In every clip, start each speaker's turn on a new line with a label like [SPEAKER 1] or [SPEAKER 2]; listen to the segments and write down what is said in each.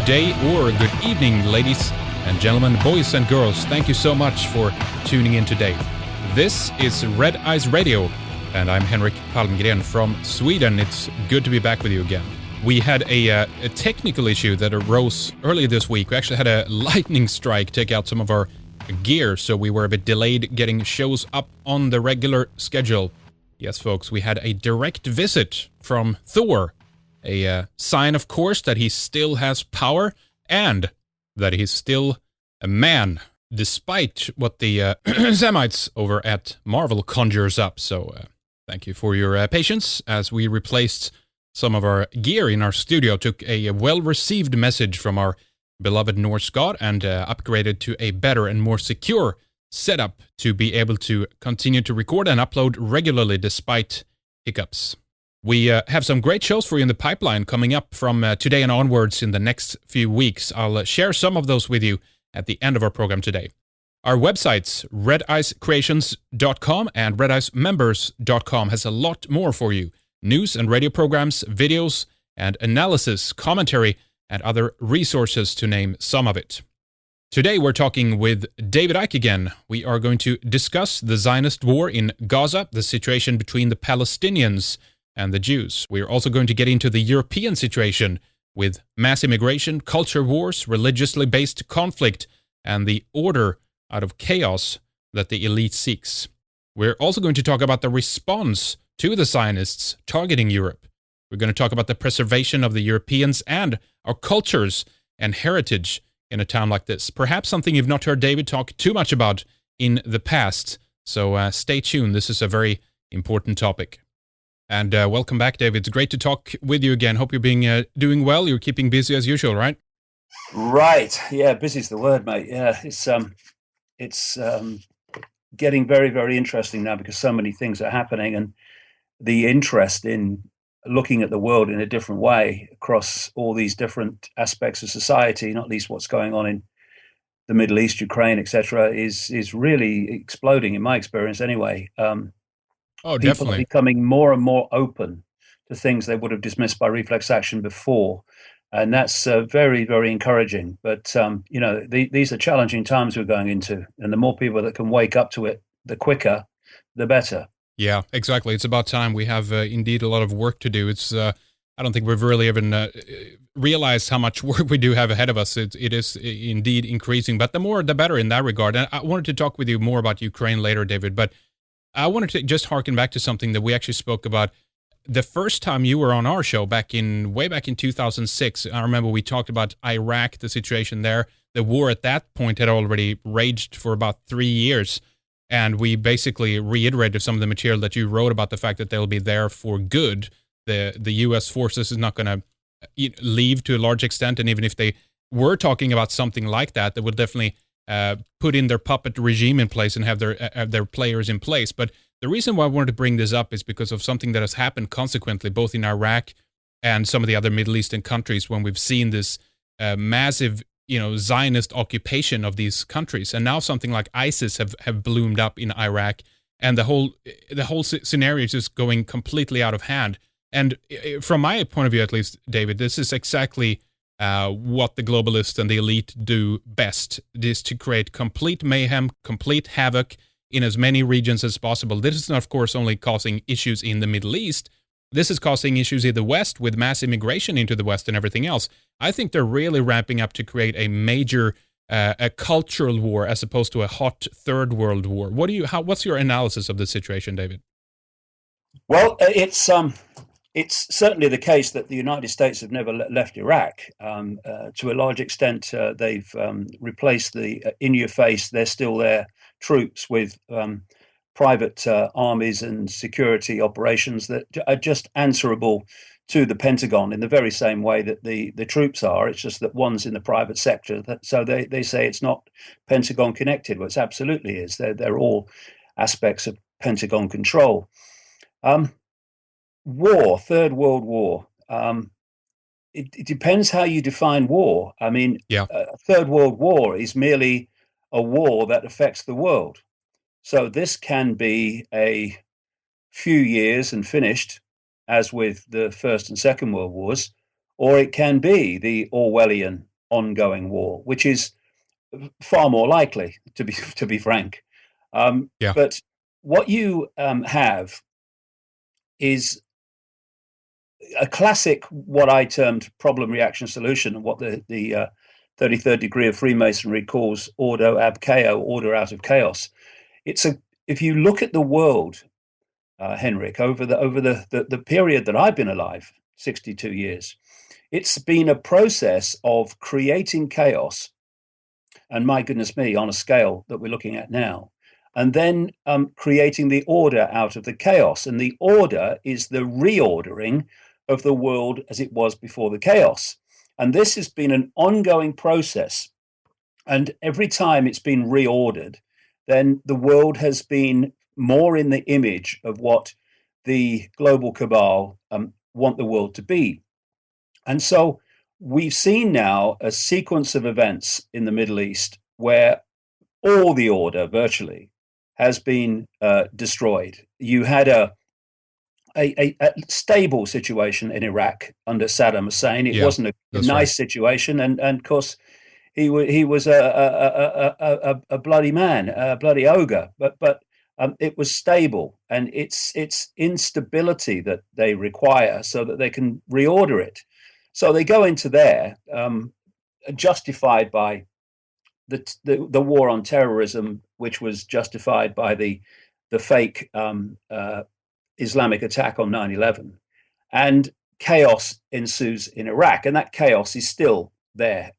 [SPEAKER 1] day or good evening, ladies and gentlemen, boys and girls. Thank you so much for tuning in today. This is Red Eyes Radio, and I'm Henrik Palmgren from Sweden. It's good to be back with you again. We had a technical issue that arose earlier this week. We actually had a lightning strike take out some of our gear, so we were a bit delayed getting shows up on the regular schedule. Yes, folks, we had a direct visit from Thor. A sign, of course, that he still has power and that he's still a man, despite what the Semites over at Marvel conjures up. So thank you for your patience as we replaced some of our gear in our studio, took a well-received message from our beloved Norse god and upgraded to a better and more secure setup to be able to continue to record and upload regularly despite hiccups. We have some great shows for you in the pipeline coming up from today and onwards in the next few weeks. I'll share some of those with you at the end of our program today. Our websites, redicecreations.com and redicemembers.com, has a lot more for you. News and radio programs, videos and analysis, commentary, and other resources, to name some of it. Today we're talking with David Icke again. We are going to discuss the Zionist war in Gaza, the situation between the Palestinians and the Jews. We are also going to get into the European situation with mass immigration, culture wars, religiously based conflict, and the order out of chaos that the elite seeks. We're also going to talk about the response to the Zionists targeting Europe. We're going to talk about the preservation of the Europeans and our cultures and heritage in a time like this. Perhaps something you've not heard David talk too much about in the past. So stay tuned. This is a very important topic. And welcome back, David. It's great to talk with you again. Hope you're doing well. You're keeping busy as usual, right?
[SPEAKER 2] Right. Yeah, busy's the word, mate. Yeah, it's getting very, very interesting now because so many things are happening, and the interest in looking at the world in a different way across all these different aspects of society, not least what's going on in the Middle East, Ukraine, etc., is really exploding in my experience anyway. People
[SPEAKER 1] definitely
[SPEAKER 2] are becoming more and more open to things they would have dismissed by reflex action before. And that's very, very encouraging. But, these are challenging times we're going into. And the more people that can wake up to it, the quicker, the better.
[SPEAKER 1] Yeah, exactly. It's about time. We have indeed a lot of work to do. It's I don't think we've really even realized how much work we do have ahead of us. It is indeed increasing. But the more, the better in that regard. And I wanted to talk with you more about Ukraine later, David. But I wanted to just harken back to something that we actually spoke about the first time you were on our show way back in 2006. I remember we talked about Iraq, the situation there. The war at that point had already raged for about 3 years. And we basically reiterated some of the material that you wrote about the fact that they'll be there for good. The U.S. forces is not going to leave to a large extent. And even if they were talking about something like that, they would definitely put in their puppet regime in place and have their players in place. But the reason why I wanted to bring this up is because of something that has happened consequently, both in Iraq and some of the other Middle Eastern countries, when we've seen this massive, Zionist occupation of these countries. And now something like ISIS have bloomed up in Iraq, and the whole scenario is just going completely out of hand. And from my point of view, at least, David, this is exactly what the globalists and the elite do best. It is to create complete mayhem, complete havoc in as many regions as possible. This is, of course, only causing issues in the Middle East. This is causing issues in the West with mass immigration into the West and everything else. I think they're really ramping up to create a major a cultural war as opposed to a hot third world war. What's your analysis of the situation, David?
[SPEAKER 2] Well, it's certainly the case that the United States have never left Iraq. To a large extent, they've replaced the in-your-face, they're still there, troops with private armies and security operations that are just answerable to the Pentagon in the very same way that the troops are. It's just that one's in the private sector. So they say it's not Pentagon connected. Well, it absolutely is. They're all aspects of Pentagon control. War, Third World War. It depends how you define war. I mean, a Third World War is merely a war that affects the world. So this can be a few years and finished, as with the First and Second World Wars, or it can be the Orwellian ongoing war, which is far more likely, to be frank.
[SPEAKER 1] Yeah.
[SPEAKER 2] But what you have is a classic, what I termed problem reaction solution, and what the 33rd degree of Freemasonry calls ordo ab chaos, order out of chaos. It's a If you look at the world, Henrik, over the period that I've been alive, 62 years, it's been a process of creating chaos, and my goodness me, on a scale that we're looking at now, and then creating the order out of the chaos. And the order is the reordering of the world as it was before the chaos. And this has been an ongoing process. And every time it's been reordered, then the world has been more in the image of what the global cabal want the world to be. And so we've seen now a sequence of events in the Middle East where all the order virtually has been destroyed. You had a stable situation in Iraq under Saddam Hussein. It
[SPEAKER 1] Yeah,
[SPEAKER 2] wasn't a
[SPEAKER 1] that's right.
[SPEAKER 2] nice situation, and of course he was a bloody man, a bloody ogre, but it was stable, and it's instability that they require so that they can reorder it. So they go into there, justified by the war on terrorism, which was justified by the fake Islamic attack on 9/11, and chaos ensues in Iraq, and that chaos is still there,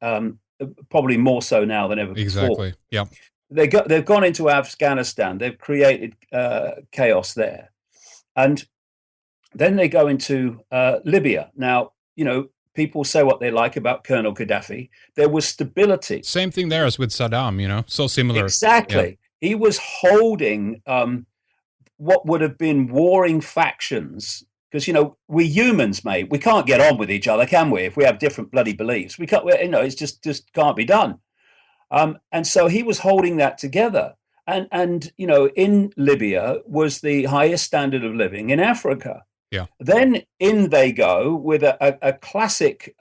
[SPEAKER 2] probably more so now than ever before.
[SPEAKER 1] Exactly. Yeah.
[SPEAKER 2] They've gone into Afghanistan, they've created chaos there, and then they go into Libya. Now, people say what they like about Colonel Gaddafi. There was stability.
[SPEAKER 1] Same thing there as with Saddam, so similar. Yeah.
[SPEAKER 2] Exactly. He was holding what would have been warring factions, because we humans, mate, we can't get on with each other, can we? If we have different bloody beliefs, we can't. It's just can't be done. And so he was holding that together. And in Libya was the highest standard of living in Africa.
[SPEAKER 1] Yeah.
[SPEAKER 2] Then in they go with a classic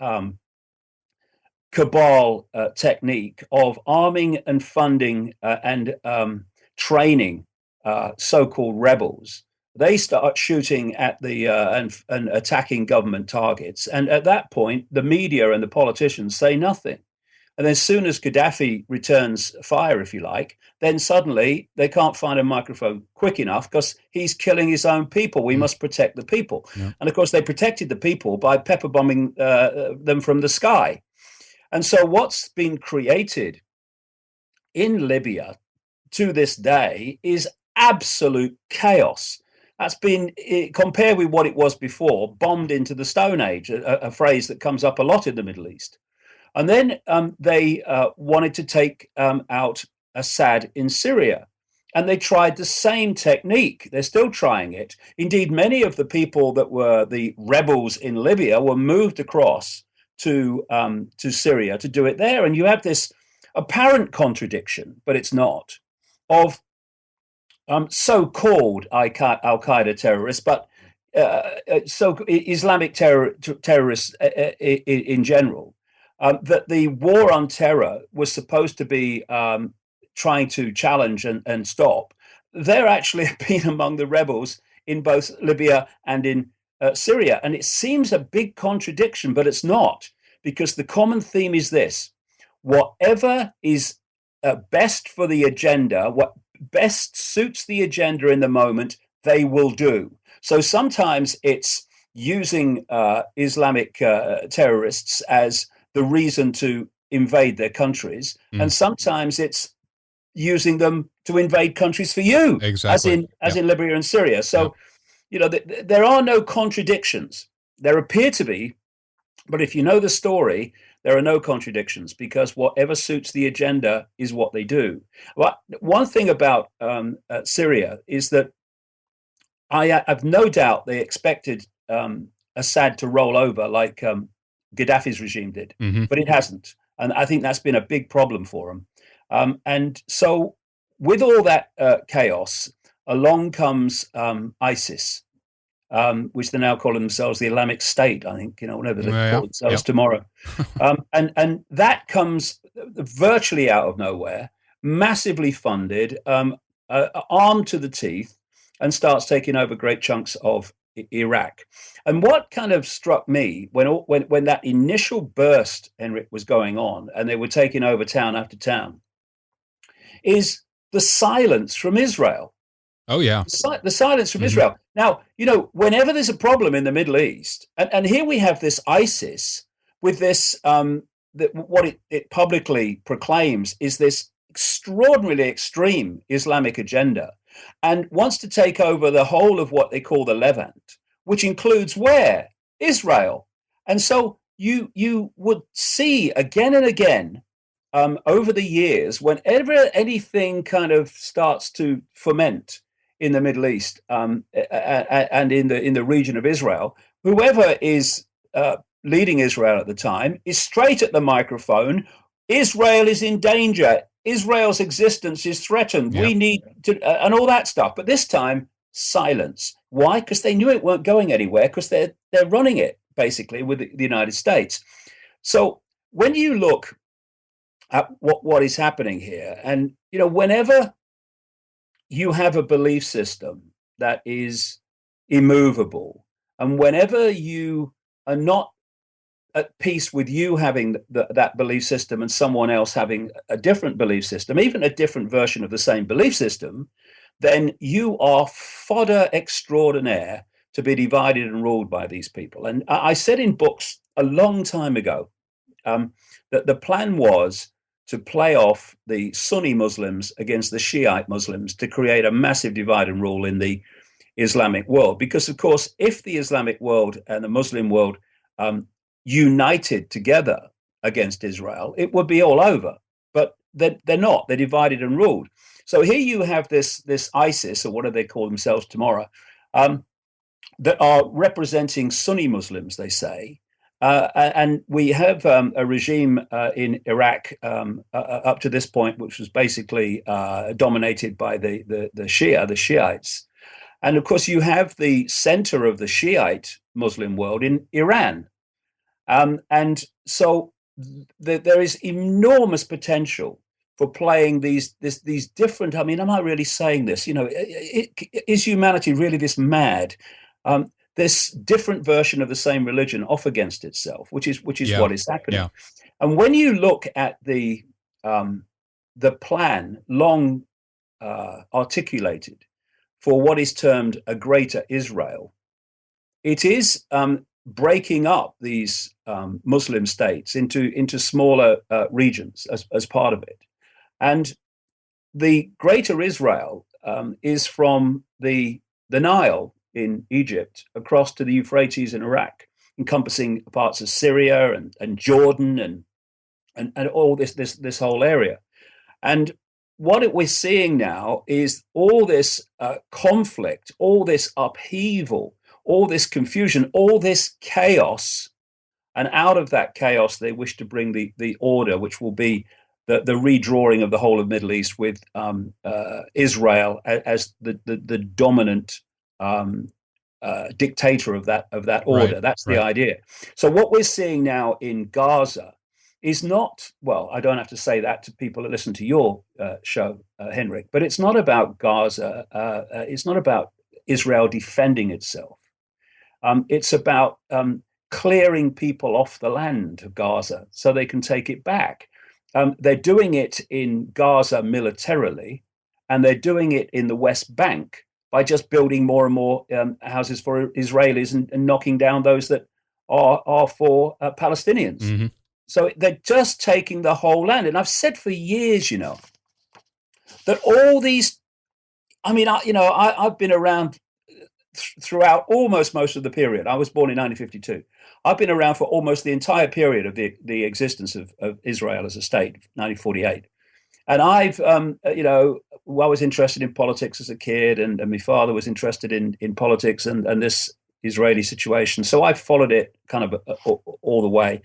[SPEAKER 2] cabal technique of arming and funding and training so-called rebels. They start shooting at the and attacking government targets. And at that point, the media and the politicians say nothing. And then as soon as Gaddafi returns fire, if you like, then suddenly they can't find a microphone quick enough because he's killing his own people. We must protect the people.
[SPEAKER 1] Yeah.
[SPEAKER 2] And of course, they protected the people by pepper bombing them from the sky. And so what's been created in Libya to this day is absolute chaos. That's been, compared with what it was before, bombed into the Stone Age, a phrase that comes up a lot in the Middle East. And then they wanted to take out Assad in Syria. And they tried the same technique. They're still trying it. Indeed, many of the people that were the rebels in Libya were moved across to Syria to do it there. And you have this apparent contradiction, but it's not, of so-called Al-Qaeda terrorists, but so Islamic terrorists in general. That the war on terror was supposed to be trying to challenge and stop. They're actually been among the rebels in both Libya and in Syria. And it seems a big contradiction, but it's not, because the common theme is this: whatever is best for the agenda, what best suits the agenda in the moment, they will do. So sometimes it's using Islamic terrorists as the reason to invade their countries, and sometimes it's using them to invade countries for you,
[SPEAKER 1] Exactly.
[SPEAKER 2] as in Libya and Syria. So, there are no contradictions. There appear to be, but if you know the story, there are no contradictions, because whatever suits the agenda is what they do. Well, one thing about Syria is that I have no doubt they expected Assad to roll over like Gaddafi's regime did, but it hasn't. And I think that's been a big problem for them. And so with all that chaos, along comes ISIS. which they're now calling themselves the Islamic State, I think, whatever they
[SPEAKER 1] Yeah.
[SPEAKER 2] call themselves
[SPEAKER 1] Yep.
[SPEAKER 2] tomorrow. And that comes virtually out of nowhere, massively funded, armed to the teeth, and starts taking over great chunks of Iraq. And what kind of struck me when that initial burst, Henrik, was going on, and they were taking over town after town, is the silence from Israel.
[SPEAKER 1] Oh yeah.
[SPEAKER 2] The silence from Israel. Now, whenever there's a problem in the Middle East, and here we have this ISIS with this, what it publicly proclaims is this extraordinarily extreme Islamic agenda, and wants to take over the whole of what they call the Levant, which includes where? Israel. And so you would see again and again, over the years, whenever anything kind of starts to ferment in the Middle East, and in the region of Israel, whoever is leading Israel at the time is straight at the microphone. Israel is in danger. Israel's existence is threatened.
[SPEAKER 1] Yep.
[SPEAKER 2] We need to, and all that stuff. But this time, silence. Why? Because they knew it weren't going anywhere, because they're running it basically with the United States. So when you look at what is happening here, and whenever you have a belief system that is immovable, and whenever you are not at peace with you having that belief system and someone else having a different belief system, even a different version of the same belief system, then you are fodder extraordinaire to be divided and ruled by these people. And I said in books a long time ago, that the plan was to play off the Sunni Muslims against the Shiite Muslims to create a massive divide and rule in the Islamic world. Because, of course, if the Islamic world and the Muslim world united together against Israel, it would be all over. But they're not. They're divided and ruled. So here you have this ISIS, or what do they call themselves tomorrow, that are representing Sunni Muslims, they say. And we have a regime in Iraq up to this point, which was basically dominated by the Shiites. And of course, you have the center of the Shiite Muslim world in Iran. And so there is enormous potential for playing these different. I mean, am I really saying this? Is humanity really this mad? This different version of the same religion off against itself, which is
[SPEAKER 1] Yeah.
[SPEAKER 2] what is happening.
[SPEAKER 1] Yeah.
[SPEAKER 2] And when you look at the plan long articulated for what is termed a greater Israel, it is breaking up these Muslim states into smaller regions as part of it. And the greater Israel is from the Nile in Egypt across to the Euphrates in Iraq, encompassing parts of Syria and Jordan and all this whole area. And what we're seeing now is all this conflict, all this upheaval, all this confusion, all this chaos. And out of that chaos, they wish to bring the order, which will be the redrawing of the whole of Middle East with Israel as the dominant dictator of that order.
[SPEAKER 1] Right.
[SPEAKER 2] That's the
[SPEAKER 1] Right.
[SPEAKER 2] idea. So what we're seeing now in Gaza is not, well, I don't have to say that to people that listen to your show, Henrik, but it's not about Gaza. It's not about Israel defending itself. It's about clearing people off the land of Gaza so they can take it back. They're doing it in Gaza militarily, and they're doing it in the West Bank by just building more and more houses for Israelis and knocking down those that are for Palestinians.
[SPEAKER 1] Mm-hmm.
[SPEAKER 2] So they're just taking the whole land. And I've said for years, that all these, I mean, I've been around throughout almost most of the period. I was born in 1952. I've been around for almost the entire period of the existence of Israel as a state, 1948. And I've, I was interested in politics as a kid, and my father was interested in politics and this Israeli situation. So I followed it kind of all the way.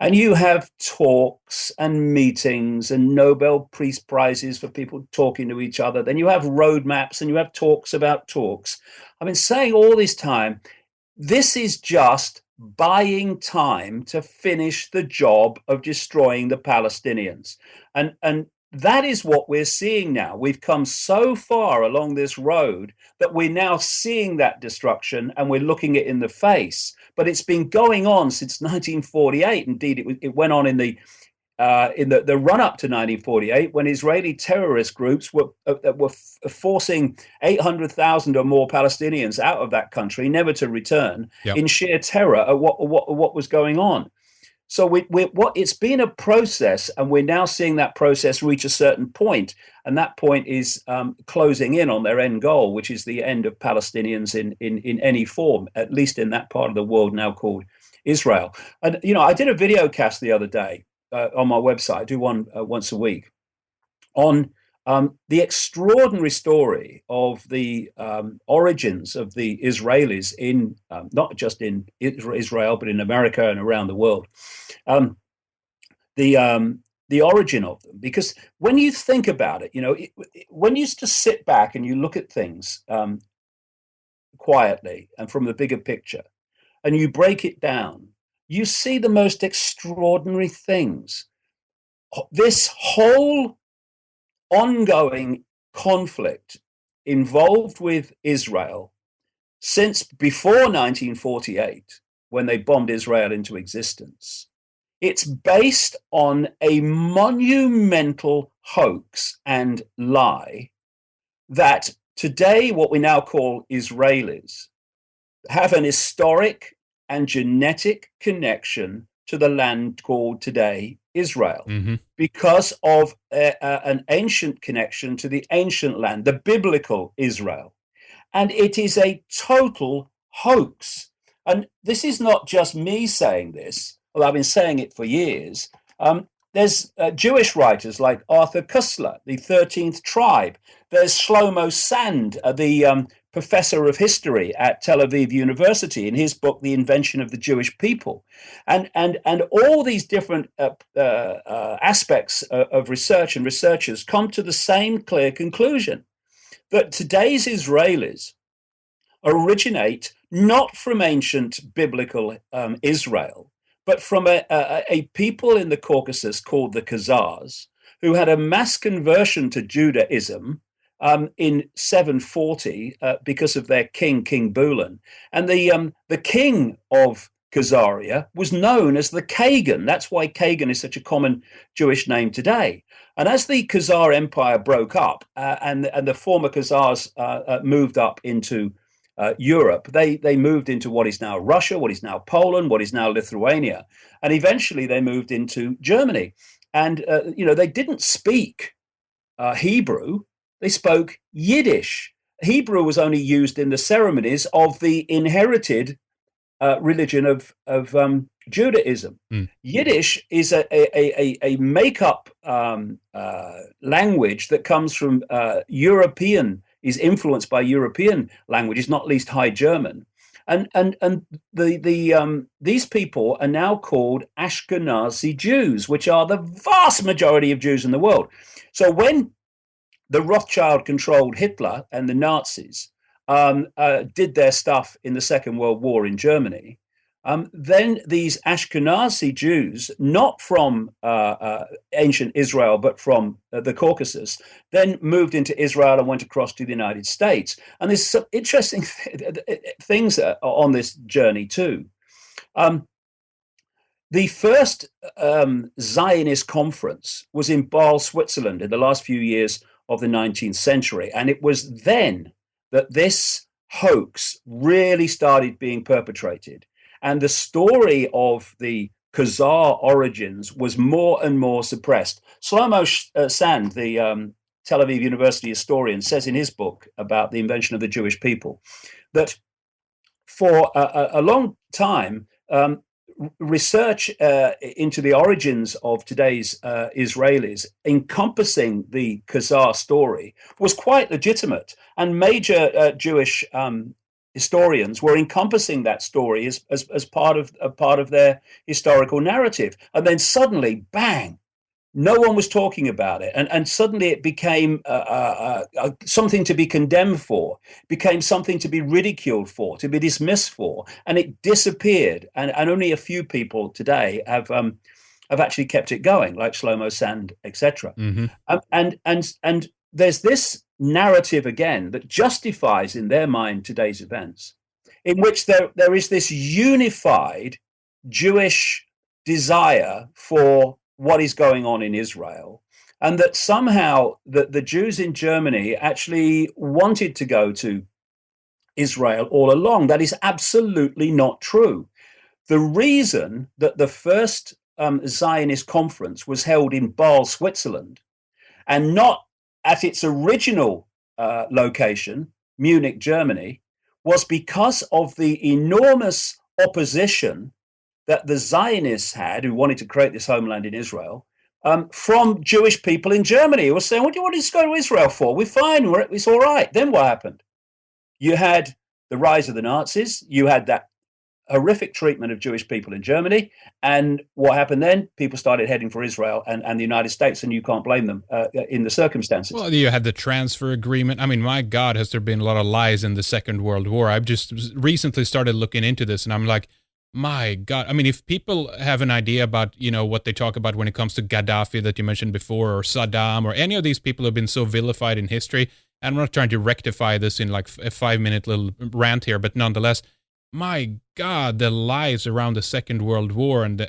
[SPEAKER 2] And you have talks and meetings and Nobel Peace Prizes for people talking to each other. Then you have roadmaps and you have talks about talks. I've been saying all this time, this is just buying time to finish the job of destroying the Palestinians. And that is what we're seeing now. We've come so far along this road that we're now seeing that destruction and we're looking it in the face. But it's been going on since 1948. Indeed, it went on in the run up to 1948, when Israeli terrorist groups were forcing 800,000 or more Palestinians out of that country, never to return,
[SPEAKER 1] Yep.
[SPEAKER 2] in sheer terror at what was going on. So it's been a process, and we're now seeing that process reach a certain point, and that point is closing in on their end goal, which is the end of Palestinians in any form, at least in that part of the world now called Israel. And I did a video cast the other day on my website. I do one once a week on the extraordinary story of the origins of the Israelis in not just in Israel, but in America and around the world. The origin of them, because when you think about it, when you just sit back and you look at things quietly and from the bigger picture, and you break it down, you see the most extraordinary things. This whole ongoing conflict involved with Israel since before 1948, when they bombed Israel into existence, it's based on a monumental hoax and lie that today, what we now call Israelis, have an historic and genetic connection to the land called today Israel, because of an ancient connection to the ancient land, the biblical Israel. And it is a total hoax. And this is not just me saying this, well, I've been saying it for years. There's Jewish writers like Arthur Koestler, the 13th Tribe. There's Shlomo Sand, the professor of history at Tel Aviv University, in his book, The Invention of the Jewish People. And all these different aspects of research and researchers come to the same clear conclusion, that today's Israelis originate not from ancient biblical Israel, but from a people in the Caucasus called the Khazars, who had a mass conversion to Judaism in 740 because of their king, King Bulan. And the king of Khazaria was known as the Kagan. That's why Kagan is such a common Jewish name today. And as the Khazar Empire broke up and the former Khazars moved up into Europe, they moved into what is now Russia, what is now Poland, what is now Lithuania, and eventually they moved into Germany. And they didn't speak Hebrew; they spoke Yiddish. Hebrew was only used in the ceremonies of the inherited religion of Judaism. Yiddish is a make-up language that comes from European. Is influenced by European languages, not least High German, and these people are now called Ashkenazi Jews, which are the vast majority of Jews in the world. So when the Rothschild-controlled Hitler and the Nazis did their stuff in the Second World War in Germany, then these Ashkenazi Jews, not from ancient Israel, but from the Caucasus, then moved into Israel and went across to the United States. And there's some interesting things on this journey too. The first Zionist conference was in Basel, Switzerland, in the last few years of the 19th century. And it was then that this hoax really started being perpetrated. And the story of the Khazar origins was more and more suppressed. Shlomo Sand, the Tel Aviv University historian, says in his book about the invention of the Jewish people that for a long time, research into the origins of today's Israelis, encompassing the Khazar story, was quite legitimate. And major Jewish historians were encompassing that story as part of their historical narrative. And then suddenly, bang, no one was talking about it. And suddenly it became something to be condemned for, became something to be ridiculed for, to be dismissed for. And it disappeared. And only a few people today have actually kept it going, like Shlomo Sand, etc.
[SPEAKER 1] Hmm.
[SPEAKER 2] And there's this narrative again that justifies in their mind today's events, in which there is this unified Jewish desire for what is going on in Israel, and that somehow the Jews in Germany actually wanted to go to Israel all along. That is absolutely not true. The reason that the first Zionist conference was held in Basel, Switzerland, and not at its original location, Munich, Germany, was because of the enormous opposition that the Zionists had, who wanted to create this homeland in Israel, from Jewish people in Germany who were saying, what do you want to go to Israel for? We're fine. It's all right. Then what happened? You had the rise of the Nazis. You had that horrific treatment of Jewish people in Germany. And what happened then? People started heading for Israel and the United States, and you can't blame them in the circumstances.
[SPEAKER 1] Well, you had the transfer agreement. I mean, my God, has there been a lot of lies in the Second World War? I've just recently started looking into this, and I'm like, my God. I mean, if people have an idea about, what they talk about when it comes to Gaddafi that you mentioned before, or Saddam, or any of these people who have been so vilified in history, and I'm not trying to rectify this in like a 5-minute little rant here, but nonetheless, my God, the lies around the Second World War and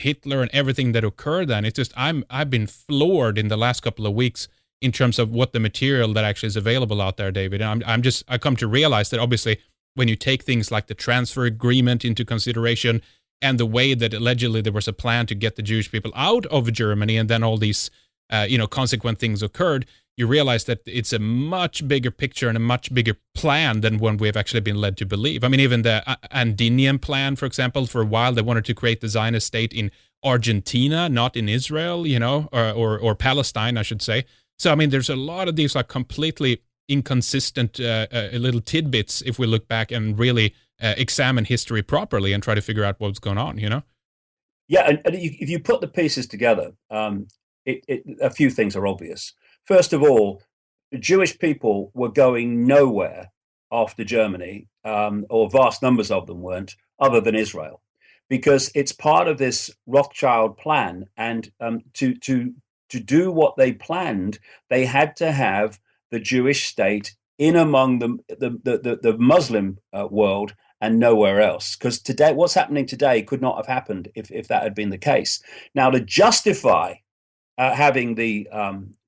[SPEAKER 1] Hitler and everything that occurred then. It's just I've been floored in the last couple of weeks in terms of what the material that actually is available out there, David. And I come to realize that obviously when you take things like the transfer agreement into consideration and the way that allegedly there was a plan to get the Jewish people out of Germany, and then all these consequent things occurred, you realize that it's a much bigger picture and a much bigger plan than one we've actually been led to believe. I mean, even the Andinian plan, for example, for a while they wanted to create the Zionist state in Argentina, not in Israel, or Palestine, I should say. So, I mean, there's a lot of these like completely inconsistent little tidbits if we look back and really examine history properly and try to figure out what's going on,
[SPEAKER 2] Yeah, and if you put the pieces together, a few things are obvious. First of all, Jewish people were going nowhere after Germany, or vast numbers of them weren't, other than Israel, because it's part of this Rothschild plan. And to do what they planned, they had to have the Jewish state in among the Muslim world and nowhere else. Because today, what's happening today could not have happened if that had been the case. Now, to justify having the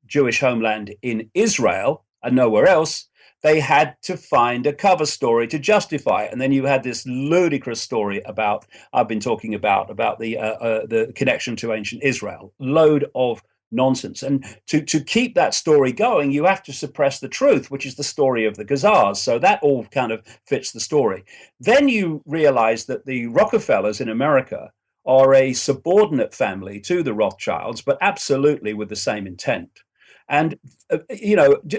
[SPEAKER 2] Jewish homeland in Israel and nowhere else, they had to find a cover story to justify it. And then you had this ludicrous story about I've been talking about the connection to ancient Israel. Load of nonsense. And to keep that story going, you have to suppress the truth, which is the story of the Khazars. So that all kind of fits the story. Then you realize that the Rockefellers in America are a subordinate family to the Rothschilds, but absolutely with the same intent. And,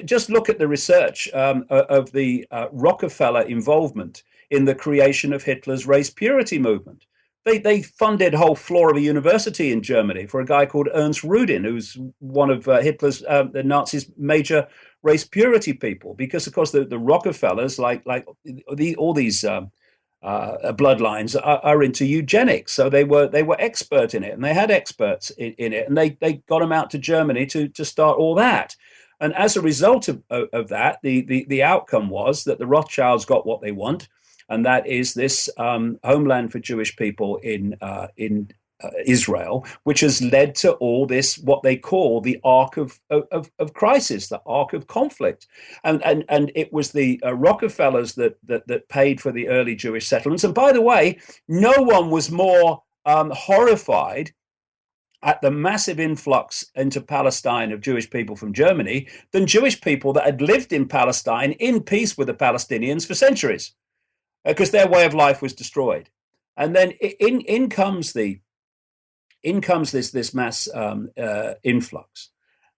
[SPEAKER 2] just look at the research of the Rockefeller involvement in the creation of Hitler's race purity movement. They funded a whole floor of a university in Germany for a guy called Ernst Rudin, who's one of Hitler's, the Nazis' major race purity people, because, of course, the Rockefellers, like all these bloodlines are into eugenics, so they were expert in it, and they had experts in it, and they got them out to Germany to start all that. And as a result of that, the outcome was that the Rothschilds got what they want, and that is this homeland for Jewish people in Israel, which has led to all this, what they call the arc of crisis, the arc of conflict. And it was the Rockefellers that paid for the early Jewish settlements. And by the way, no one was more horrified at the massive influx into Palestine of Jewish people from Germany than Jewish people that had lived in Palestine in peace with the Palestinians for centuries, because their way of life was destroyed. And then in comes this mass influx,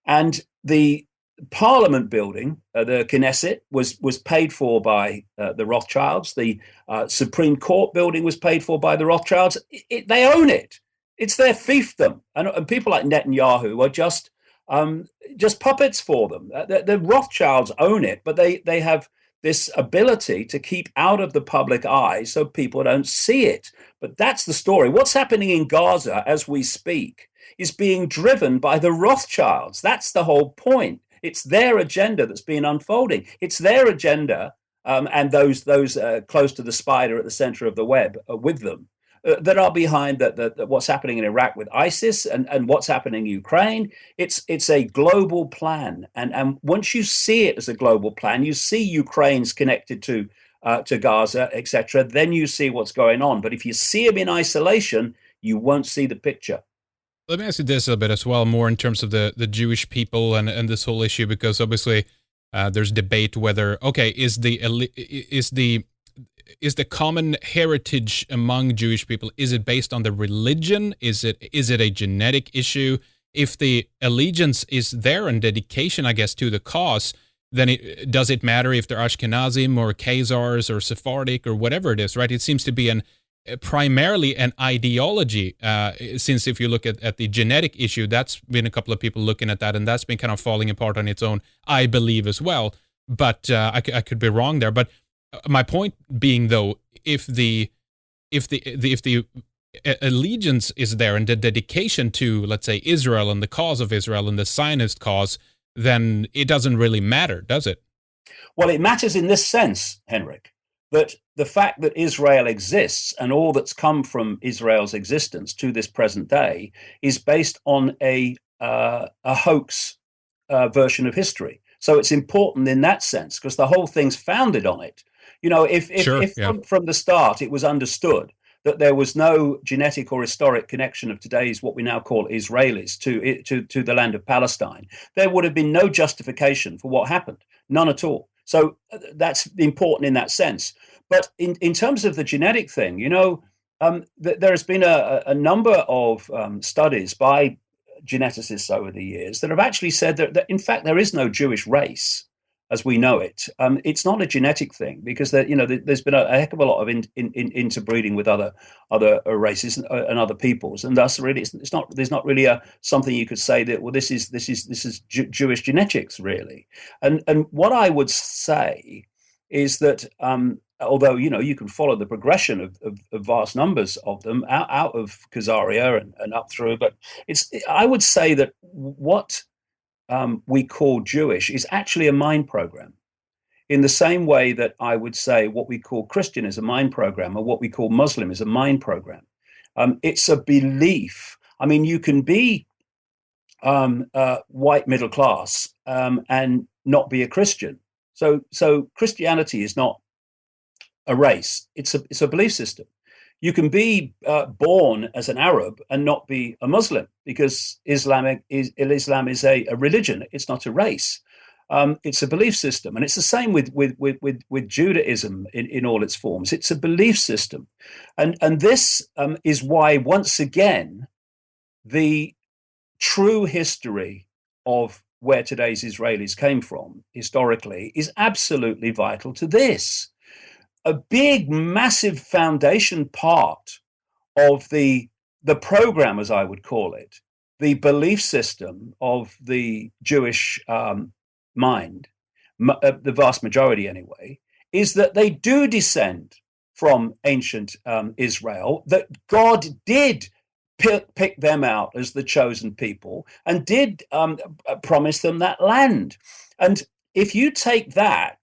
[SPEAKER 2] and the Parliament building, the Knesset, was paid for by the Rothschilds. The Supreme Court building was paid for by the Rothschilds. They own it. It's their fiefdom, and people like Netanyahu are just puppets for them. The Rothschilds own it, but they have this ability to keep out of the public eye so people don't see it. But that's the story. What's happening in Gaza as we speak is being driven by the Rothschilds. That's the whole point. It's their agenda that's been unfolding. It's their agenda, and those close to the spider at the center of the web with them, that are behind what's happening in Iraq with ISIS and what's happening in Ukraine. It's a global plan, and once you see it as a global plan, you see Ukraine's connected to Gaza, etc. Then you see what's going on. But if you see them in isolation, you won't see the picture.
[SPEAKER 1] Let me ask you this a bit as well, more in terms of the Jewish people and this whole issue, because obviously there's debate whether, okay, is the common heritage among Jewish people, is it based on the religion? Is it a genetic issue? If the allegiance is there and dedication, I guess, to the cause, then does it matter if they're Ashkenazim or Khazars or Sephardic or whatever it is, right? It seems to be primarily an ideology, since if you look at the genetic issue, that's been a couple of people looking at that, and that's been kind of falling apart on its own, I believe, as well. But I could be wrong there. But my point being, though, if the allegiance is there and the dedication to, let's say, Israel and the cause of Israel and the Zionist cause, then it doesn't really matter, does it?
[SPEAKER 2] Well, it matters in this sense, Henrik, that the fact that Israel exists and all that's come from Israel's existence to this present day is based on a hoax version of history. So it's important in that sense because the whole thing's founded on it. You know, if from the start it was understood that there was no genetic or historic connection of today's what we now call Israelis to the land of Palestine, there would have been no justification for what happened, none at all. So that's important in that sense. But in terms of the genetic thing, you know, there has been a number of studies by geneticists over the years that have actually said that in fact there is no Jewish race as we know it. It's not a genetic thing because there's been a heck of a lot of interbreeding with other races and other peoples, and thus really there's not really something you could say that, well, this is Jewish genetics really. And what I would say is that although you can follow the progression of vast numbers of them out of Khazaria and up through, but I would say that what we call Jewish is actually a mind program, in the same way that I would say what we call Christian is a mind program, or what we call Muslim is a mind program. It's a belief. I mean, you can be white middle class and not be a Christian. So Christianity is not a race. It's a belief system. You can be born as an Arab and not be a Muslim because Islam is a religion. It's not a race. It's a belief system, and it's the same with Judaism in all its forms. It's a belief system, and this is why once again the true history of where today's Israelis came from historically is absolutely vital to this. A big, massive foundation part of the program, as I would call it, the belief system of the Jewish mind, the vast majority anyway, is that they do descend from ancient Israel, that God did pick them out as the chosen people and did promise them that land. And if you take that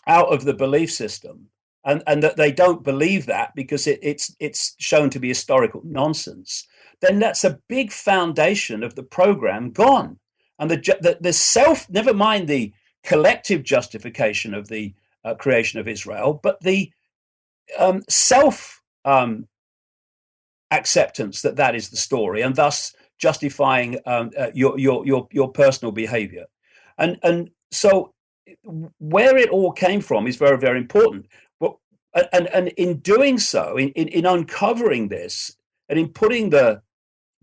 [SPEAKER 2] out of the belief system, and that they don't believe that because it's shown to be historical nonsense, then that's a big foundation of the program gone. And the self, never mind the collective justification of the creation of Israel, but the self acceptance that is the story, and thus justifying your personal behavior, and so where it all came from is very, very important. But and in doing so, in uncovering this, and in putting the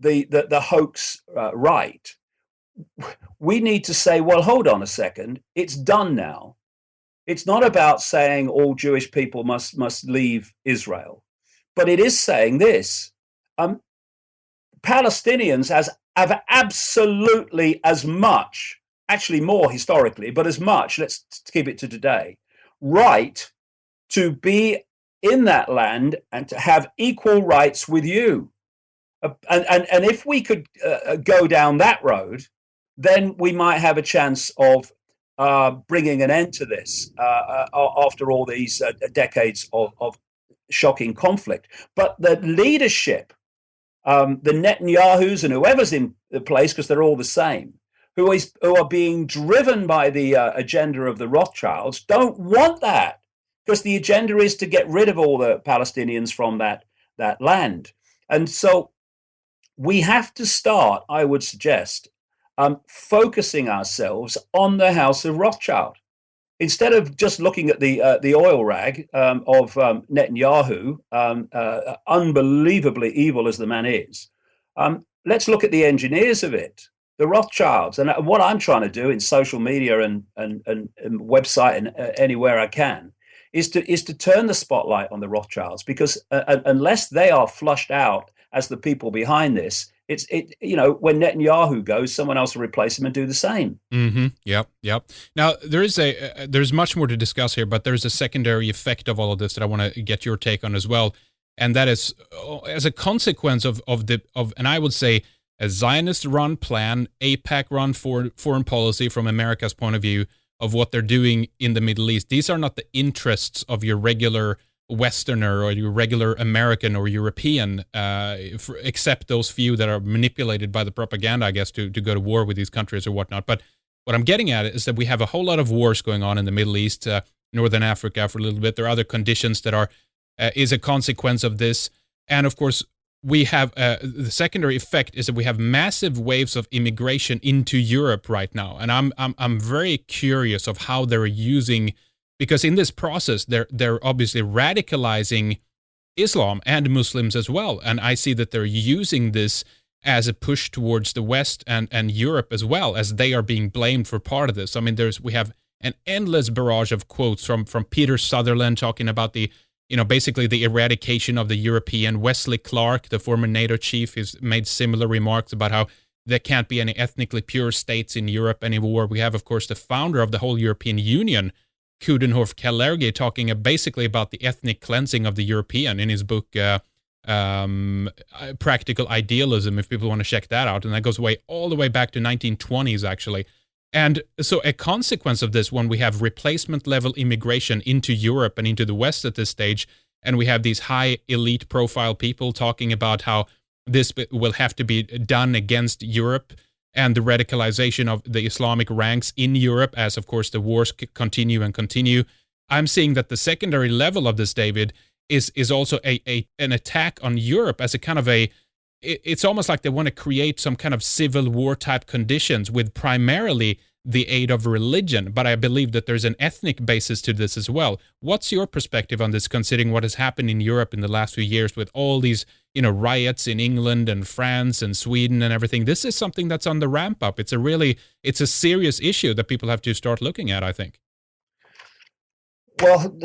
[SPEAKER 2] hoax right, we need to say, well, hold on a second, it's done now. It's not about saying all Jewish people must leave Israel, but it is saying this: um, Palestinians have absolutely as much, actually more historically, but as much. Let's keep it to today. Right to be in that land and to have equal rights with you. And if we could go down that road, then we might have a chance of bringing an end to this after all these decades of shocking conflict. But the leadership, the Netanyahus and whoever's in the place, because they're all the same, who are being driven by the agenda of the Rothschilds, don't want that, because the agenda is to get rid of all the Palestinians from that land. And so we have to start, I would suggest, focusing ourselves on the House of Rothschild. Instead of just looking at the oil rag of Netanyahu, unbelievably evil as the man is, let's look at the engineers of it, the Rothschilds. And what I'm trying to do in social media and website and anywhere I can is to turn the spotlight on the Rothschilds, because unless they are flushed out as the people behind this, when Netanyahu goes, someone else will replace him and do the same.
[SPEAKER 1] Mm-hmm. Yep. Now there's much more to discuss here, but there's a secondary effect of all of this that I want to get your take on as well, and that is as a consequence of and I would say a Zionist-run plan, AIPAC-run foreign policy from America's point of view of what they're doing in the Middle East. These are not the interests of your regular Westerner or your regular American or European, except those few that are manipulated by the propaganda, I guess, to go to war with these countries or whatnot. But what I'm getting at is that we have a whole lot of wars going on in the Middle East, Northern Africa for a little bit. There are other conditions that are is a consequence of this. And of course, we have the secondary effect is that we have massive waves of immigration into Europe right now. And I'm very curious of how they're using, because in this process, they're obviously radicalizing Islam and Muslims as well. And I see that they're using this as a push towards the West and Europe as well, as they are being blamed for part of this. I mean, we have an endless barrage of quotes from Peter Sutherland talking about basically the eradication of the European. Wesley Clark, the former NATO chief, has made similar remarks about how there can't be any ethnically pure states in Europe anymore. We have, of course, the founder of the whole European Union, Coudenhove Kalergi, talking basically about the ethnic cleansing of the European in his book, Practical Idealism, if people want to check that out. And that goes all the way back to 1920s, actually. And so a consequence of this, when we have replacement level immigration into Europe and into the West at this stage, and we have these high elite profile people talking about how this will have to be done against Europe and the radicalization of the Islamic ranks in Europe, as of course the wars continue and continue. I'm seeing that the secondary level of this, David, is also an attack on Europe as a kind of it's almost like they want to create some kind of civil war type conditions with primarily the aid of religion. But I believe that there's an ethnic basis to this as well. What's your perspective on this, considering what has happened in Europe in the last few years with all these, riots in England and France and Sweden and everything? This is something that's on the ramp up. It's a serious issue that people have to start looking at, I think.
[SPEAKER 2] Well,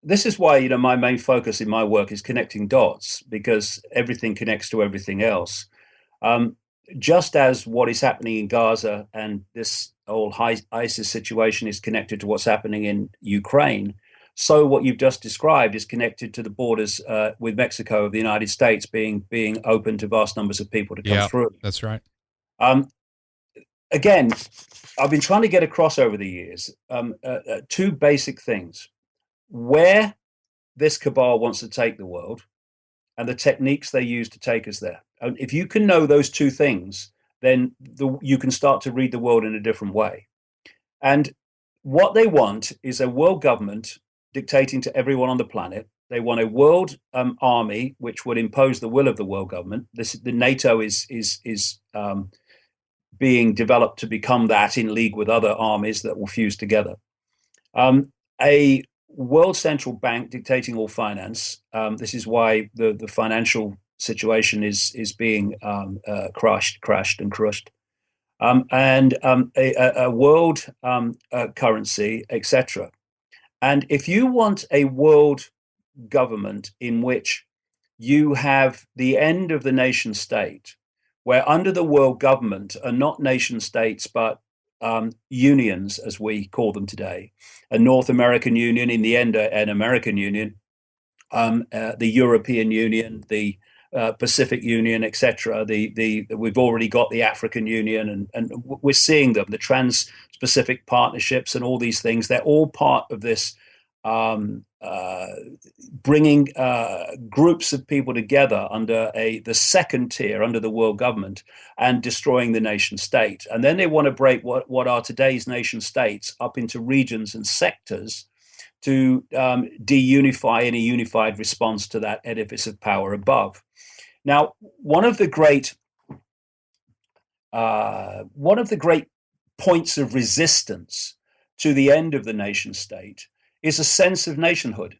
[SPEAKER 2] this is why, my main focus in my work is connecting dots, because everything connects to everything else. Just as what is happening in Gaza and this whole ISIS situation is connected to what's happening in Ukraine, so what you've just described is connected to the borders with Mexico of the United States being open to vast numbers of people to come through.
[SPEAKER 1] That's right.
[SPEAKER 2] Again, I've been trying to get across over the years two basic things: where this cabal wants to take the world and the techniques they use to take us there. And if you can know those two things, then you can start to read the world in a different way. And what they want is a world government dictating to everyone on the planet. They want a world army which would impose the will of the world government. The NATO is being developed to become that, in league with other armies that will fuse together. A world central bank dictating all finance. This is why the financial situation is being crashed and crushed. and a world currency, etc. And if you want a world government in which you have the end of the nation state, where under the world government are not nation states, but unions, as we call them today, a North American Union, in the end, an American Union, the European Union, the Pacific Union, etc. The we've already got the African Union, and we're seeing them, the trans-Pacific partnerships, and all these things. They're all part of this um, uh, bringing groups of people together under the second tier, under the world government, and destroying the nation state. And then they want to break what are today's nation states up into regions and sectors to deunify any unified response to that edifice of power above. Now, one of the great points of resistance to the end of the nation state is a sense of nationhood.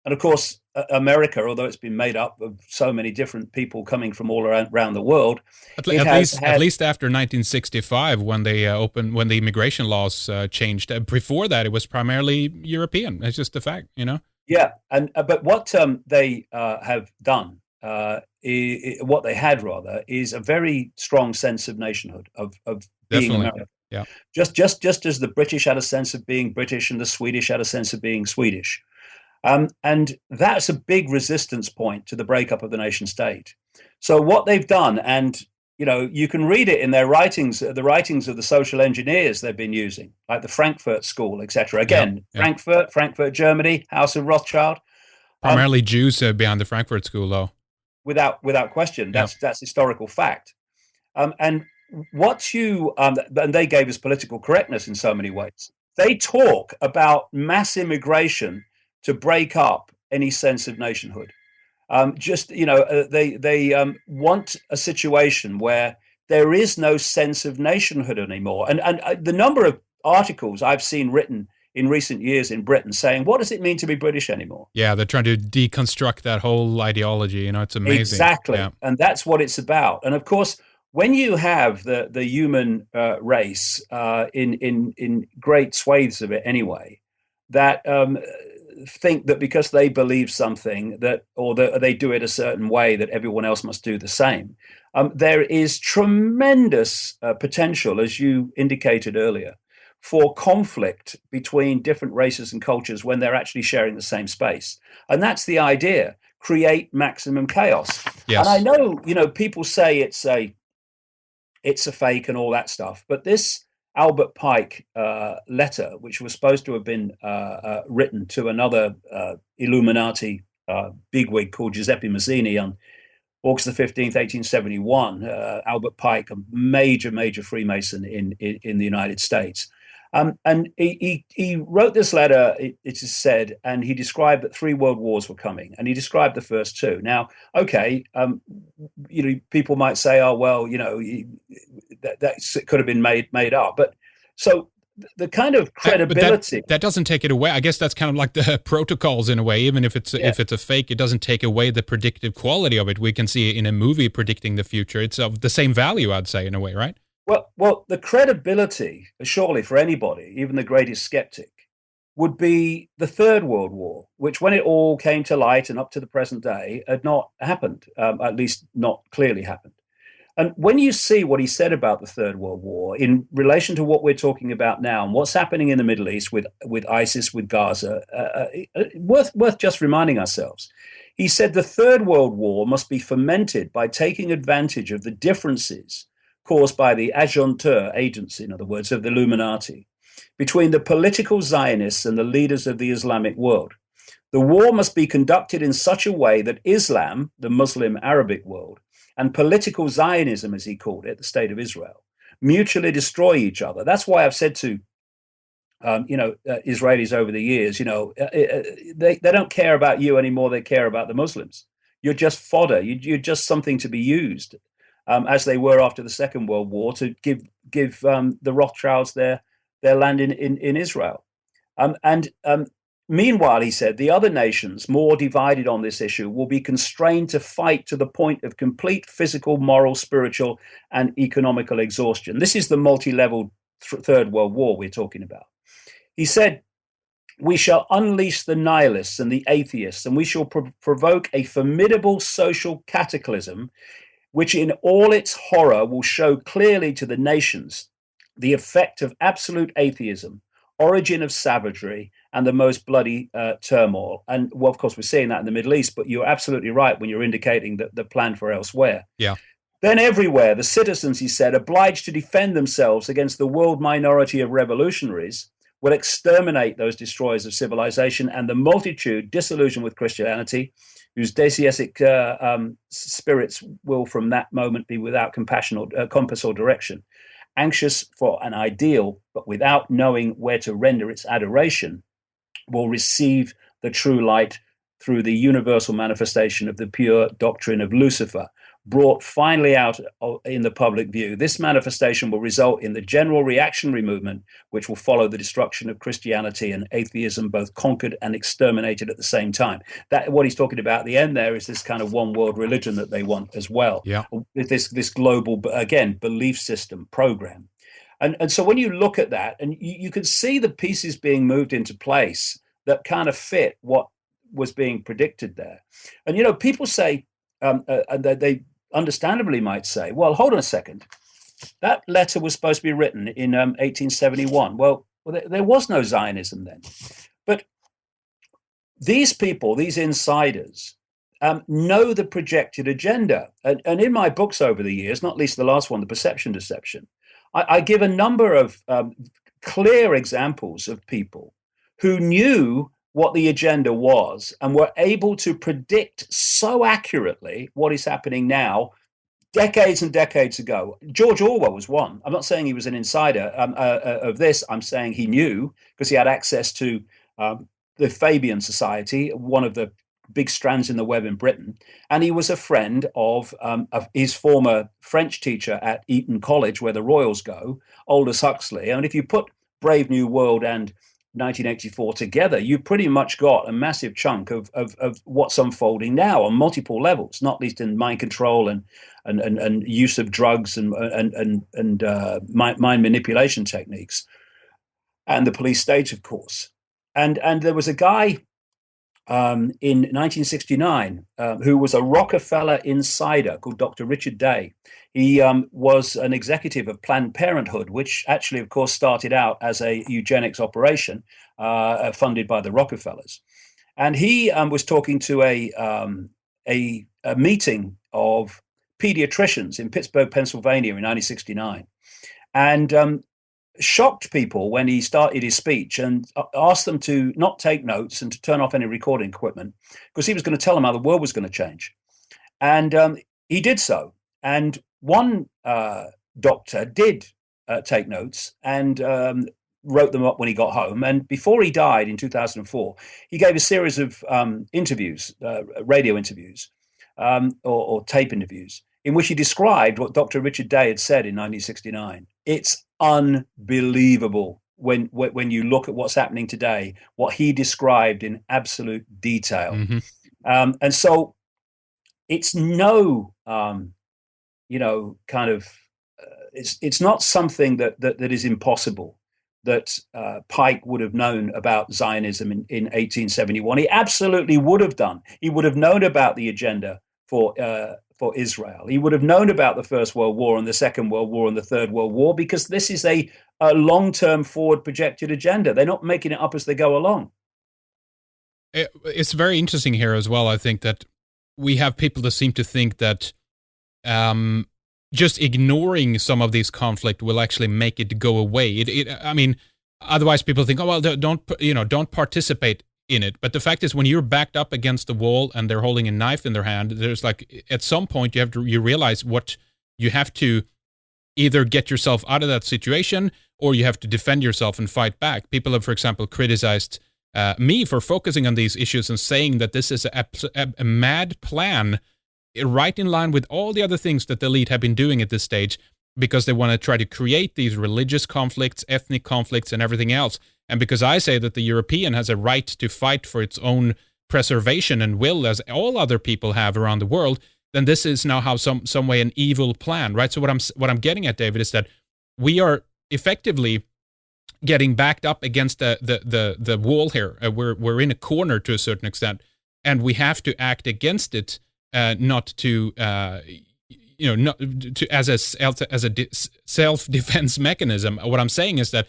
[SPEAKER 2] And of course, America, although it's been made up of so many different people coming from all around the world, it has
[SPEAKER 1] At
[SPEAKER 2] had.
[SPEAKER 1] least after 1965, when they when the immigration laws changed. Before that, it was primarily European. It's just a fact, you know.
[SPEAKER 2] Yeah, and but what they have done, what they had rather, is a very strong sense of nationhood, of being
[SPEAKER 1] Definitely,
[SPEAKER 2] American.
[SPEAKER 1] yeah.
[SPEAKER 2] Just as the British had a sense of being British and the Swedish had a sense of being Swedish. And that's a big resistance point to the breakup of the nation state. So what they've done, and you can read it in their writings, the writings of the social engineers they've been using, like the Frankfurt School, etc.
[SPEAKER 1] Yeah,
[SPEAKER 2] Again,
[SPEAKER 1] yeah.
[SPEAKER 2] Frankfurt, Germany, House of Rothschild. Um,
[SPEAKER 1] Primarily Jews behind the Frankfurt School, though.
[SPEAKER 2] without question,
[SPEAKER 1] Yeah,
[SPEAKER 2] that's historical fact. And and they gave us political correctness in so many ways. They talk about mass immigration to break up any sense of nationhood. They want a situation where there is no sense of nationhood anymore. And the number of articles I've seen written in recent years in Britain saying, what does it mean to be British anymore?
[SPEAKER 1] yeah. They're trying to deconstruct that whole ideology. You know, it's amazing.
[SPEAKER 2] Exactly.
[SPEAKER 1] Yeah,
[SPEAKER 2] And that's what it's about. And of course, when you have the human race in great swathes of it anyway, that think that because they believe something or that they do it a certain way that everyone else must do the same, there is tremendous potential, as you indicated earlier, for conflict between different races and cultures when they're actually sharing the same space. And that's the idea: create maximum chaos. And I
[SPEAKER 1] yes,
[SPEAKER 2] know, people say it's a fake and all that stuff, but this Albert Pike letter, which was supposed to have been written to another Illuminati bigwig called Giuseppe Mazzini on August the 15th, 1871, Albert Pike, a major Freemason in the United States. And he wrote this letter, it is said, and he described that 3 world wars were coming, and he described the first two. Now, okay, people might say, oh, well, that could have been made up. But so the kind of
[SPEAKER 1] but that
[SPEAKER 2] credibility.
[SPEAKER 1] that doesn't take it away. I guess that's kind of like the protocols in a way. Even if
[SPEAKER 2] Yeah.
[SPEAKER 1] if it's a fake, it doesn't take away the predictive quality of it. We can see in a movie predicting the future. It's of the same value, I'd say, in a way, right?
[SPEAKER 2] Well, the credibility, surely for anybody, even the greatest skeptic, would be the Third World War, which, when it all came to light and up to the present day, had not happened, at least not clearly happened. And when you see what he said about the Third World War in relation to what we're talking about now and what's happening in the Middle East with ISIS, with Gaza, worth just reminding ourselves. He said the Third World War must be fomented by taking advantage of the differences caused by the agenteur agency, in other words, of the Illuminati, between the political Zionists and the leaders of the Islamic world. The war must be conducted in such a way that Islam, the Muslim Arabic world, and political Zionism, as he called it, the state of Israel, mutually destroy each other. That's why I've said to Israelis over the years, they don't care about you anymore. They care about the Muslims. You're just fodder. You're just something to be used, as they were after the Second World War, to give the Rothschilds their land in Israel. And Meanwhile, he said, the other nations, more divided on this issue, will be constrained to fight to the point of complete physical, moral, spiritual, and economical exhaustion. This is the multi-level Third World War we're talking about. He said, we shall unleash the nihilists and the atheists, and we shall provoke a formidable social cataclysm, which in all its horror will show clearly to the nations the effect of absolute atheism, origin of savagery, and the most bloody turmoil. And well, of course, we're seeing that in the Middle East, but you're absolutely right when you're indicating that the plan for elsewhere.
[SPEAKER 1] Yeah.
[SPEAKER 2] Then everywhere, the citizens, he said, obliged to defend themselves against the world minority of revolutionaries, will exterminate those destroyers of civilization and the multitude disillusioned with Christianity, whose deistic spirits will from that moment be without compassion or compass or direction, anxious for an ideal, but without knowing where to render its adoration, will receive the true light through the universal manifestation of the pure doctrine of Lucifer, brought finally out in the public view. This manifestation will result in the general reactionary movement, which will follow the destruction of Christianity and atheism, both conquered and exterminated at the same time. That what he's talking about at the end there is this kind of one world religion that they want as well.
[SPEAKER 1] Yeah.
[SPEAKER 2] This global, again, belief system program. And so when you look at that, and you can see the pieces being moved into place that kind of fit what was being predicted there. And, people say, and they understandably might say, well, hold on a second. That letter was supposed to be written in 1871. Well, there was no Zionism then. But these people, these insiders, know the projected agenda. And in my books over the years, not least the last one, The Perception Deception, I give a number of clear examples of people who knew what the agenda was and were able to predict so accurately what is happening now, decades and decades ago. George Orwell was one. I'm not saying he was an insider of this. I'm saying he knew because he had access to the Fabian Society, one of the big strands in the web in Britain. And he was a friend of his former French teacher at Eton College, where the Royals go, Aldous Huxley. And if you put Brave New World and 1984 together, you pretty much got a massive chunk of what's unfolding now on multiple levels, not least in mind control and use of drugs and mind manipulation techniques, and the police state, of course. And there was a guy in 1969 who was a Rockefeller insider called Dr. Richard Day. He was an executive of Planned Parenthood, which actually, of course, started out as a eugenics operation funded by the Rockefellers. And he was talking to a meeting of pediatricians in Pittsburgh, Pennsylvania in 1969. And shocked people when he started his speech and asked them to not take notes and to turn off any recording equipment because he was going to tell them how the world was going to change. And he did so. And one doctor did take notes and wrote them up when he got home. And before he died in 2004, he gave a series of interviews, radio interviews or tape interviews, in which he described what Dr. Richard Day had said in 1969. It's unbelievable when you look at what's happening today, what he described in absolute detail.
[SPEAKER 1] Mm-hmm.
[SPEAKER 2] And so it's it's not something that is impossible that Pike would have known about Zionism in 1871. He absolutely would have done. He would have known about the agenda for Israel. He would have known about the First World War and the Second World War and the Third World War, because this is a long-term forward projected agenda. They're not making it up as they go along.
[SPEAKER 1] It's very interesting here as well. I think that we have people that seem to think that just ignoring some of these conflict will actually make it go away. I mean, otherwise people think, oh, well, don't participate in it. But the fact is, when you're backed up against the wall and they're holding a knife in their hand, there's at some point you realize what you have to either get yourself out of that situation, or you have to defend yourself and fight back. People have, for example, criticized me for focusing on these issues and saying that this is a mad plan, right in line with all the other things that the elite have been doing at this stage, because they want to try to create these religious conflicts, ethnic conflicts, and everything else. And because I say that the European has a right to fight for its own preservation and will, as all other people have around the world, then this is now how some way an evil plan, right? So what I'm getting at, David, is that we are effectively getting backed up against the wall here. We're in a corner to a certain extent, and we have to act against it, not to not to as a self-defense mechanism. What I'm saying is that.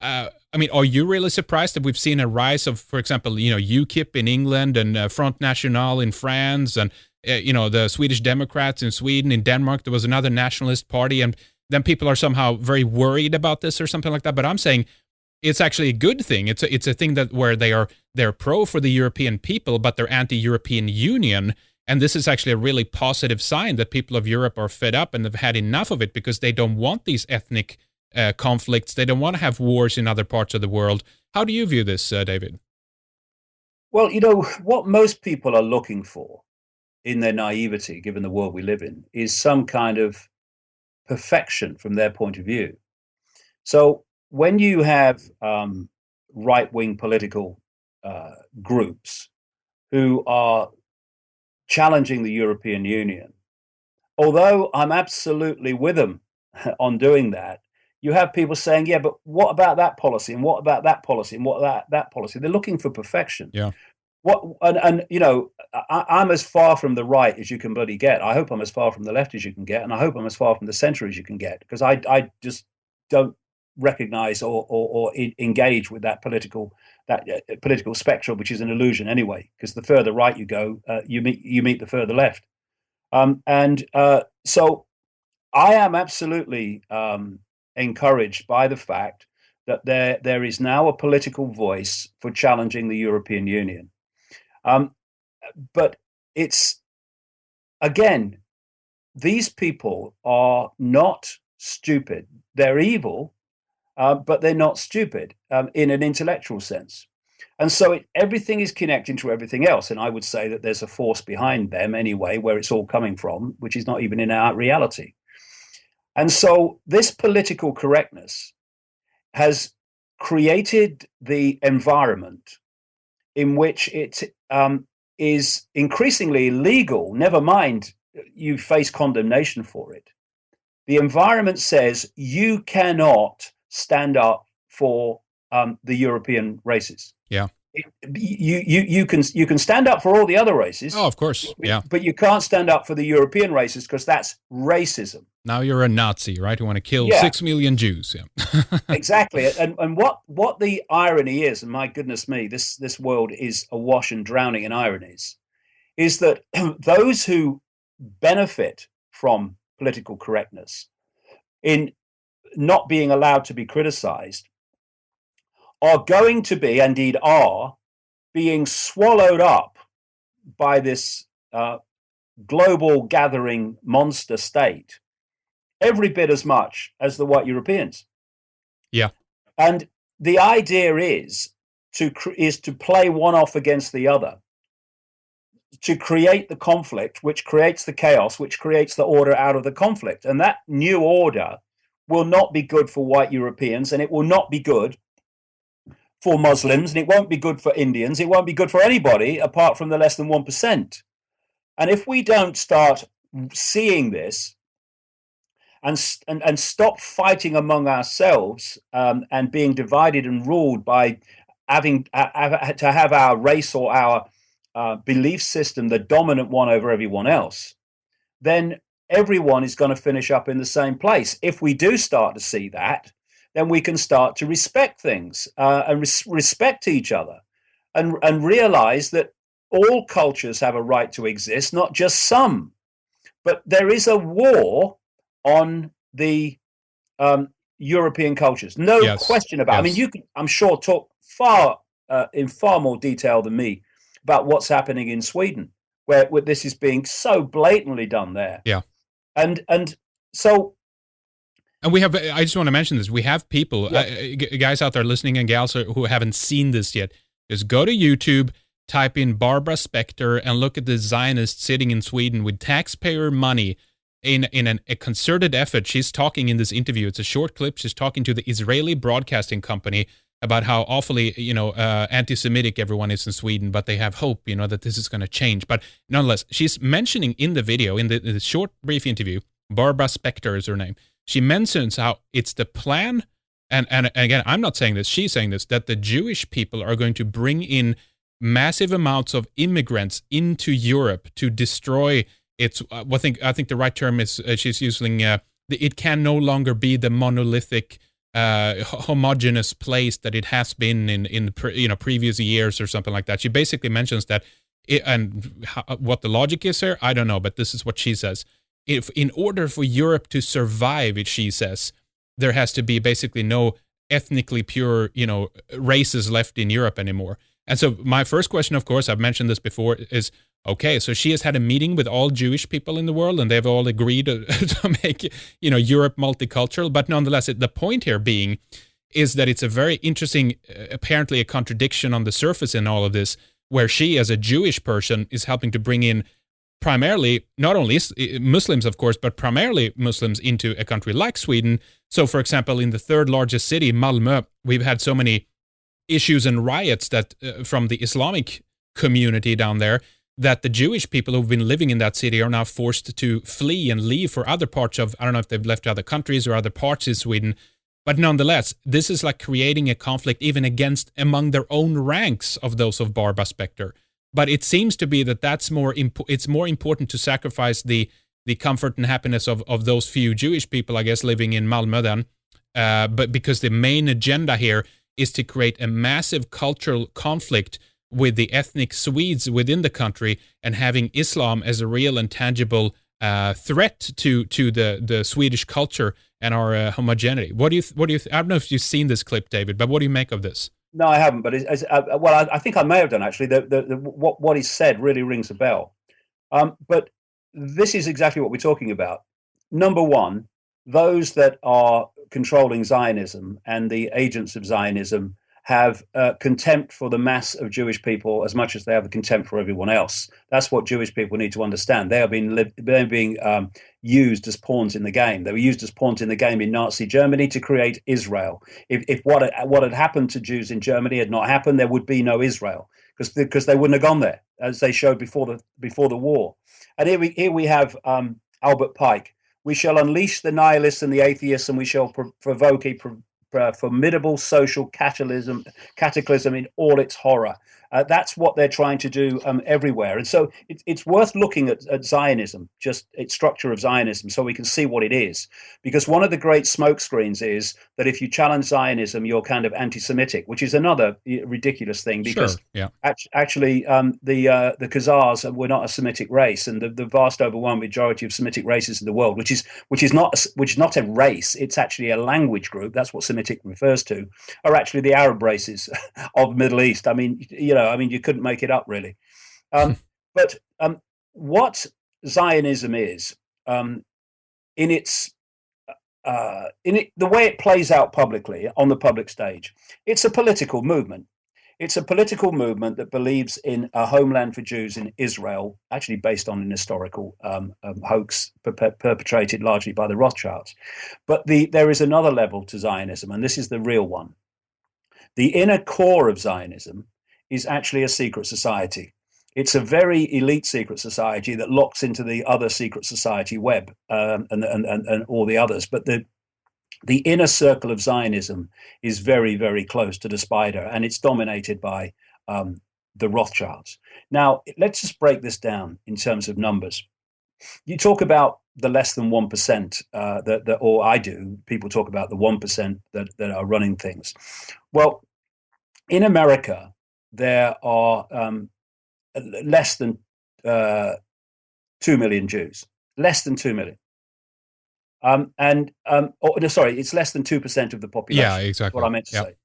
[SPEAKER 1] Are you really surprised that we've seen a rise of, for example, UKIP in England and Front National in France and, the Swedish Democrats in Sweden, in Denmark, there was another nationalist party, and then people are somehow very worried about this or something like that. But I'm saying it's actually a good thing. It's a thing that where they're pro for the European people, but they're anti-European Union. And this is actually a really positive sign that people of Europe are fed up and have had enough of it because they don't want these ethnic conflicts. They don't want to have wars in other parts of the world. How do you view this, David?
[SPEAKER 2] Well, what most people are looking for in their naivety, given the world we live in, is some kind of perfection from their point of view. So when you have right-wing political groups who are challenging the European Union, although I'm absolutely with them on doing that, you have people saying, yeah, but what about that policy? And what about that policy? And what about that policy? They're looking for perfection.
[SPEAKER 1] Yeah.
[SPEAKER 2] I'm as far from the right as you can bloody get. I hope I'm as far from the left as you can get. And I hope I'm as far from the center as you can get, because I just don't recognize or engage with that political spectrum, which is an illusion anyway, because the further right you go, you meet the further left. So I am absolutely encouraged by the fact that there is now a political voice for challenging the European Union. But it's, again, these people are not stupid. They're evil, but they're not stupid in an intellectual sense. And so everything is connecting to everything else. And I would say that there's a force behind them anyway, where it's all coming from, which is not even in our reality. And so this political correctness has created the environment in which it is increasingly illegal. Never mind, you face condemnation for it. The environment says you cannot stand up for the European races.
[SPEAKER 1] Yeah.
[SPEAKER 2] You can stand up for all the other races.
[SPEAKER 1] Oh, of course. Yeah.
[SPEAKER 2] But you can't stand up for the European races because that's racism.
[SPEAKER 1] Now you're a Nazi, right? You want to kill 6 million Jews. Yeah.
[SPEAKER 2] Exactly. And what the irony is, and my goodness me, this world is awash and drowning in ironies, is that those who benefit from political correctness in not being allowed to be criticized are going to be, indeed are, being swallowed up by this global gathering monster state every bit as much as the white Europeans.
[SPEAKER 1] Yeah.
[SPEAKER 2] And the idea is to play one off against the other, to create the conflict, which creates the chaos, which creates the order out of the conflict. And that new order will not be good for white Europeans, and it will not be good for Muslims, and it won't be good for Indians. It won't be good for anybody apart from the less than 1%. And if we don't start seeing this and stop fighting among ourselves and being divided and ruled by having to have our race or our belief system the dominant one over everyone else, then everyone is going to finish up in the same place. If we do start to see that, then we can start to respect things and respect each other and realize that all cultures have a right to exist, not just some. But there is a war on the European cultures. No question about it. I mean, you can, I'm sure, talk in far more detail than me about what's happening in Sweden, where this is being so blatantly done there.
[SPEAKER 1] Yeah.
[SPEAKER 2] And so...
[SPEAKER 1] And we have, I just want to mention this, we have people, guys out there listening and gals who haven't seen this yet, just go to YouTube, type in Barbara Specter and look at the Zionist sitting in Sweden with taxpayer money in a concerted effort. She's talking in this interview. It's a short clip. She's talking to the Israeli Broadcasting Company about how awfully, anti-Semitic everyone is in Sweden, but they have hope, that this is going to change. But nonetheless, she's mentioning in the video, in the short, brief interview, Barbara Spector is her name. She mentions how it's the plan, and again, I'm not saying this, she's saying this, that the Jewish people are going to bring in massive amounts of immigrants into Europe to destroy its. I think the right term is she's using. It can no longer be the monolithic, homogeneous place that it has been in previous years or something like that. She basically mentions that, what the logic is here, I don't know, but this is what she says. If in order for Europe to survive, she says, there has to be basically no ethnically pure, races left in Europe anymore. And so my first question, of course, I've mentioned this before, is, okay, so she has had a meeting with all Jewish people in the world, and they've all agreed to make, Europe multicultural. But nonetheless, the point here being is that it's a very interesting, apparently a contradiction on the surface in all of this, where she, as a Jewish person, is helping to bring in primarily, not only Muslims, of course, but primarily Muslims into a country like Sweden. So, for example, in the third largest city, Malmö, we've had so many issues and riots that from the Islamic community down there, that the Jewish people who've been living in that city are now forced to flee and leave for other parts of, I don't know if they've left to other countries or other parts of Sweden. But nonetheless, this is like creating a conflict even among their own ranks of those of Barbara Spector. But it seems to be that it's more important to sacrifice the comfort and happiness of those few Jewish people, I guess, living in Malmö then. But because the main agenda here is to create a massive cultural conflict with the ethnic Swedes within the country, and having Islam as a real and tangible threat to the Swedish culture and our homogeneity. What do you? I don't know if you've seen this clip, David, but what do you make of this?
[SPEAKER 2] No, I haven't. But I think I may have done actually. What he said really rings a bell. But this is exactly what we're talking about. Number one, those that are controlling Zionism and the agents of Zionism have contempt for the mass of Jewish people as much as they have a contempt for everyone else. That's what Jewish people need to understand. They're being used as pawns in the game. They were used as pawns in the game in Nazi Germany to create Israel. If what had happened to Jews in Germany had not happened, there would be no Israel, because they wouldn't have gone there, as they showed before the war. And here we have Albert Pike. We shall unleash the nihilists and the atheists, and we shall provoke a formidable social cataclysm in all its horror. That's what they're trying to do everywhere. And so it's worth looking at Zionism, just its structure of Zionism, so we can see what it is. Because one of the great smokescreens is that if you challenge Zionism, you're kind of anti-Semitic, which is another ridiculous thing. Because actually, the Khazars were not a Semitic race, and the vast overwhelming majority of Semitic races in the world, which is not a race, it's actually a language group. That's what Semitic refers to, are actually the Arab races of Middle East. I mean, you couldn't make it up, really. But what Zionism is, in the way it plays out publicly on the public stage, it's a political movement. It's a political movement that believes in a homeland for Jews in Israel, actually based on an historical hoax perpetrated largely by the Rothschilds. But there is another level to Zionism, and this is the real one. The inner core of Zionism is actually a secret society. It's a very elite secret society that locks into the other secret society web and all the others. But the inner circle of Zionism is very, very close to the spider, and it's dominated by the Rothschilds. Now, let's just break this down in terms of numbers. You talk about the less than 1%, or I do. People talk about the 1% that are running things. Well, in America, there are less than 2 million Jews. Less than 2 million. It's less than 2% of the population.
[SPEAKER 1] Yeah, exactly.
[SPEAKER 2] What I meant to say.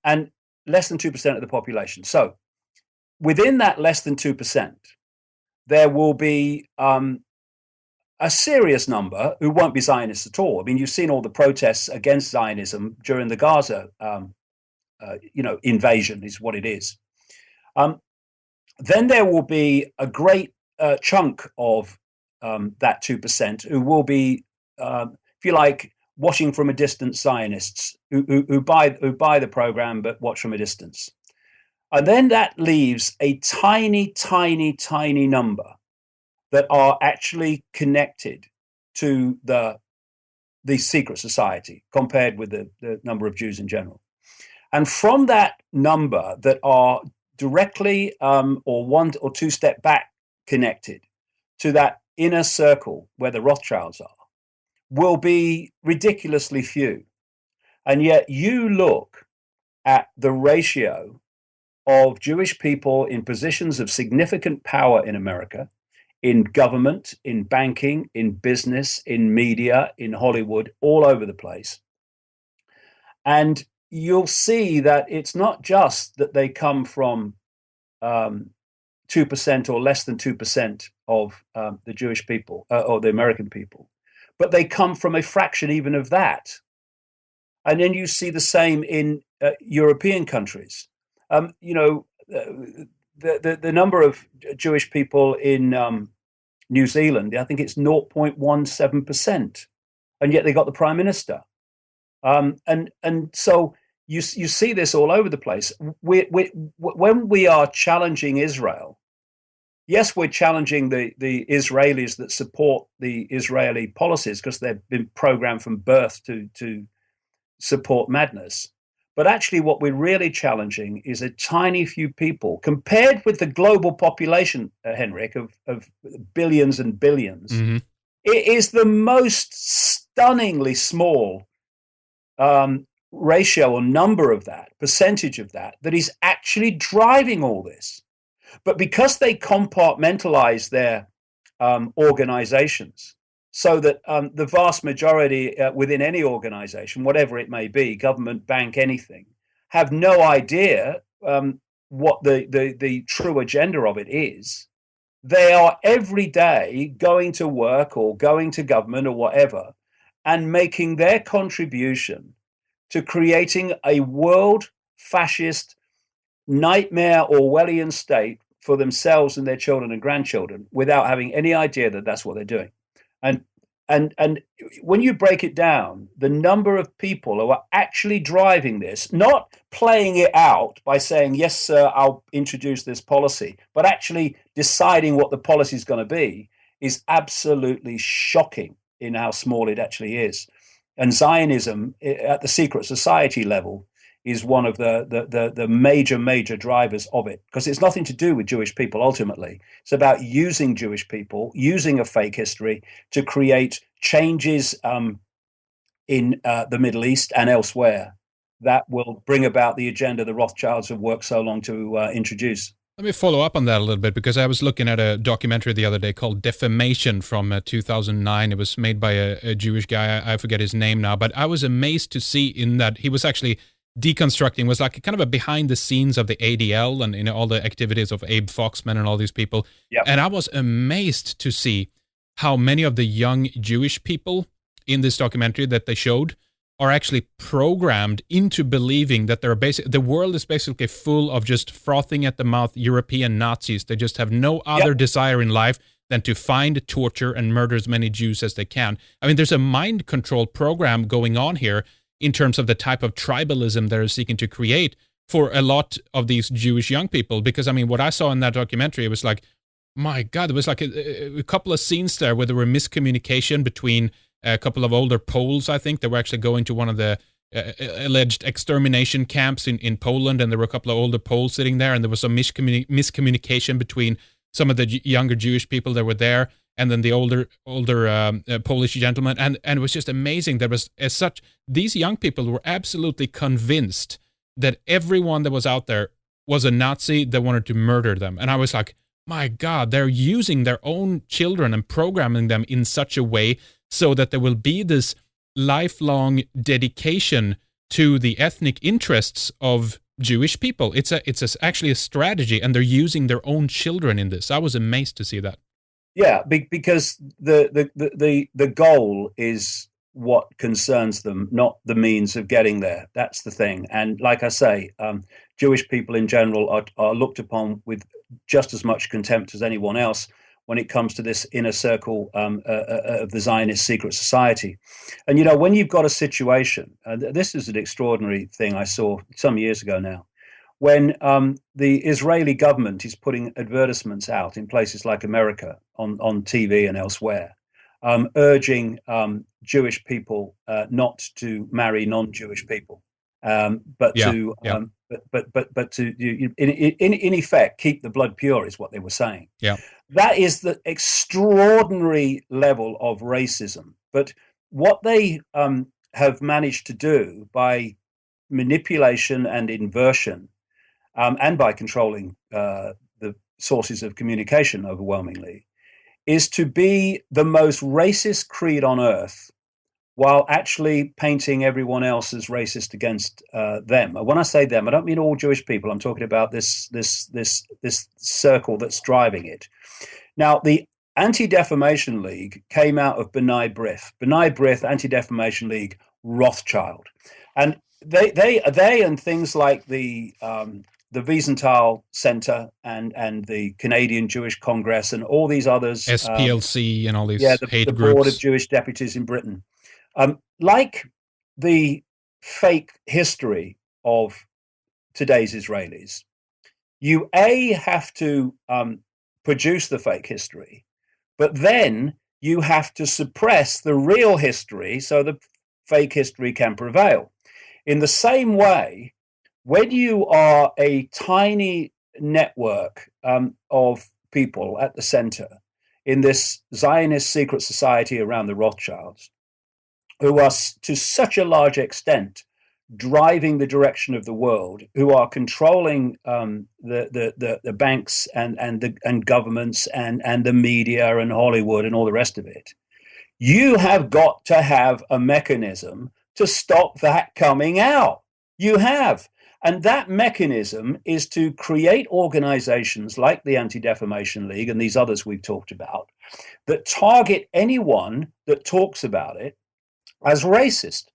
[SPEAKER 2] And less than 2% of the population. So within that less than 2%, there will be a serious number who won't be Zionists at all. I mean, you've seen all the protests against Zionism during the Gaza, invasion is what it is. Then there will be a great chunk of that 2% who will be, if you like, watching from a distance Zionists who buy the program but watch from a distance. And then that leaves a tiny, tiny, tiny number that are actually connected to the secret society compared with the number of Jews in general. And from that number that are directly or one or two step back connected to that inner circle where the Rothschilds are, will be ridiculously few. And yet you look at the ratio of Jewish people in positions of significant power in America, in government, in banking, in business, in media, in Hollywood, all over the place. And you'll see that it's not just that they come from 2% or less than 2% of the Jewish people or the American people, but they come from a fraction even of that. And then you see the same in European countries. The number of Jewish people in New Zealand, I think it's 0.17%, and yet they got the prime minister. And so you see this all over the place. When we are challenging Israel, yes, we're challenging the Israelis that support the Israeli policies because they've been programmed from birth to support madness. But actually, what we're really challenging is a tiny few people compared with the global population, Henrik, of billions and billions.
[SPEAKER 1] Mm-hmm.
[SPEAKER 2] It is the most stunningly small ratio or number of that, percentage of that is actually driving all this. But because they compartmentalize their organizations, so that the vast majority within any organization, whatever it may be, government, bank, anything, have no idea what the true agenda of it is. They are every day going to work or going to government or whatever and making their contribution to creating a world fascist nightmare Orwellian state for themselves and their children and grandchildren without having any idea that that's what they're doing. And when you break it down, the number of people who are actually driving this, not playing it out by saying, yes, sir, I'll introduce this policy, but actually deciding what the policy is going to be, is absolutely shocking in how small it actually is. And Zionism at the secret society level is one of the major drivers of it, because it's nothing to do with Jewish people ultimately. It's about using Jewish people, using a fake history to create changes in the Middle East and elsewhere that will bring about the agenda the Rothschilds have worked so long to introduce.
[SPEAKER 1] Let me follow up on that a little bit, because I was looking at a documentary the other day called Defamation from 2009. It was made by a Jewish guy. I forget his name now, but I was amazed to see in that he was actually deconstructing, was like kind of a behind the scenes of the ADL and all the activities of Abe Foxman and all these people.
[SPEAKER 2] Yep.
[SPEAKER 1] And I was amazed to see how many of the young Jewish people in this documentary that they showed are actually programmed into believing that the world is basically full of just frothing at the mouth European Nazis. They just have no other desire in life than to find, torture, and murder as many Jews as they can. I mean, there's a mind control program going on here in terms of the type of tribalism they're seeking to create for a lot of these Jewish young people. Because, I mean, what I saw in that documentary, it was like, my God, it was like a couple of scenes there where there were miscommunication between a couple of older Poles, I think. They were actually going to one of the alleged extermination camps in Poland, and there were a couple of older Poles sitting there, and there was some miscommunication between some of the younger Jewish people that were there and then the older Polish gentleman. And it was just amazing. There was these young people were absolutely convinced that everyone that was out there was a Nazi that wanted to murder them. And I was like, my God, they're using their own children and programming them in such a way so that there will be this lifelong dedication to the ethnic interests of Jewish people. It's actually a strategy, and they're using their own children in this. I was amazed to see that.
[SPEAKER 2] Yeah, because the goal is what concerns them, not the means of getting there. That's the thing. And like I say, Jewish people in general are looked upon with just as much contempt as anyone else. when it comes to this inner circle of the Zionist secret society. And, when you've got a situation, this is an extraordinary thing I saw some years ago now, when the Israeli government is putting advertisements out in places like America on TV and elsewhere, urging Jewish people not to marry non-Jewish people, but to in effect keep the blood pure, is what they were saying.
[SPEAKER 1] Yeah.
[SPEAKER 2] That is the extraordinary level of racism. But what they have managed to do by manipulation and inversion, and by controlling the sources of communication overwhelmingly, is to be the most racist creed on earth, while actually painting everyone else as racist against them. When I say them, I don't mean all Jewish people. I'm talking about this circle that's driving it. Now, the Anti-Defamation League came out of B'nai B'rith, Anti-Defamation League, Rothschild, and they and things like the Wiesenthal Center and the Canadian Jewish Congress and all these others,
[SPEAKER 1] SPLC and all these hate
[SPEAKER 2] the
[SPEAKER 1] groups.
[SPEAKER 2] Board of Jewish Deputies in Britain, like the fake history of today's Israelis. You have to produce the fake history, but then you have to suppress the real history so the fake history can prevail. In the same way, when you are a tiny network of people at the center in this Zionist secret society around the Rothschilds, who are to such a large extent driving the direction of the world, who are controlling the banks and governments and the media and Hollywood and all the rest of it, you have got to have a mechanism to stop that coming out. You have. And that mechanism is to create organizations like the Anti-Defamation League and these others we've talked about that target anyone that talks about it as racist.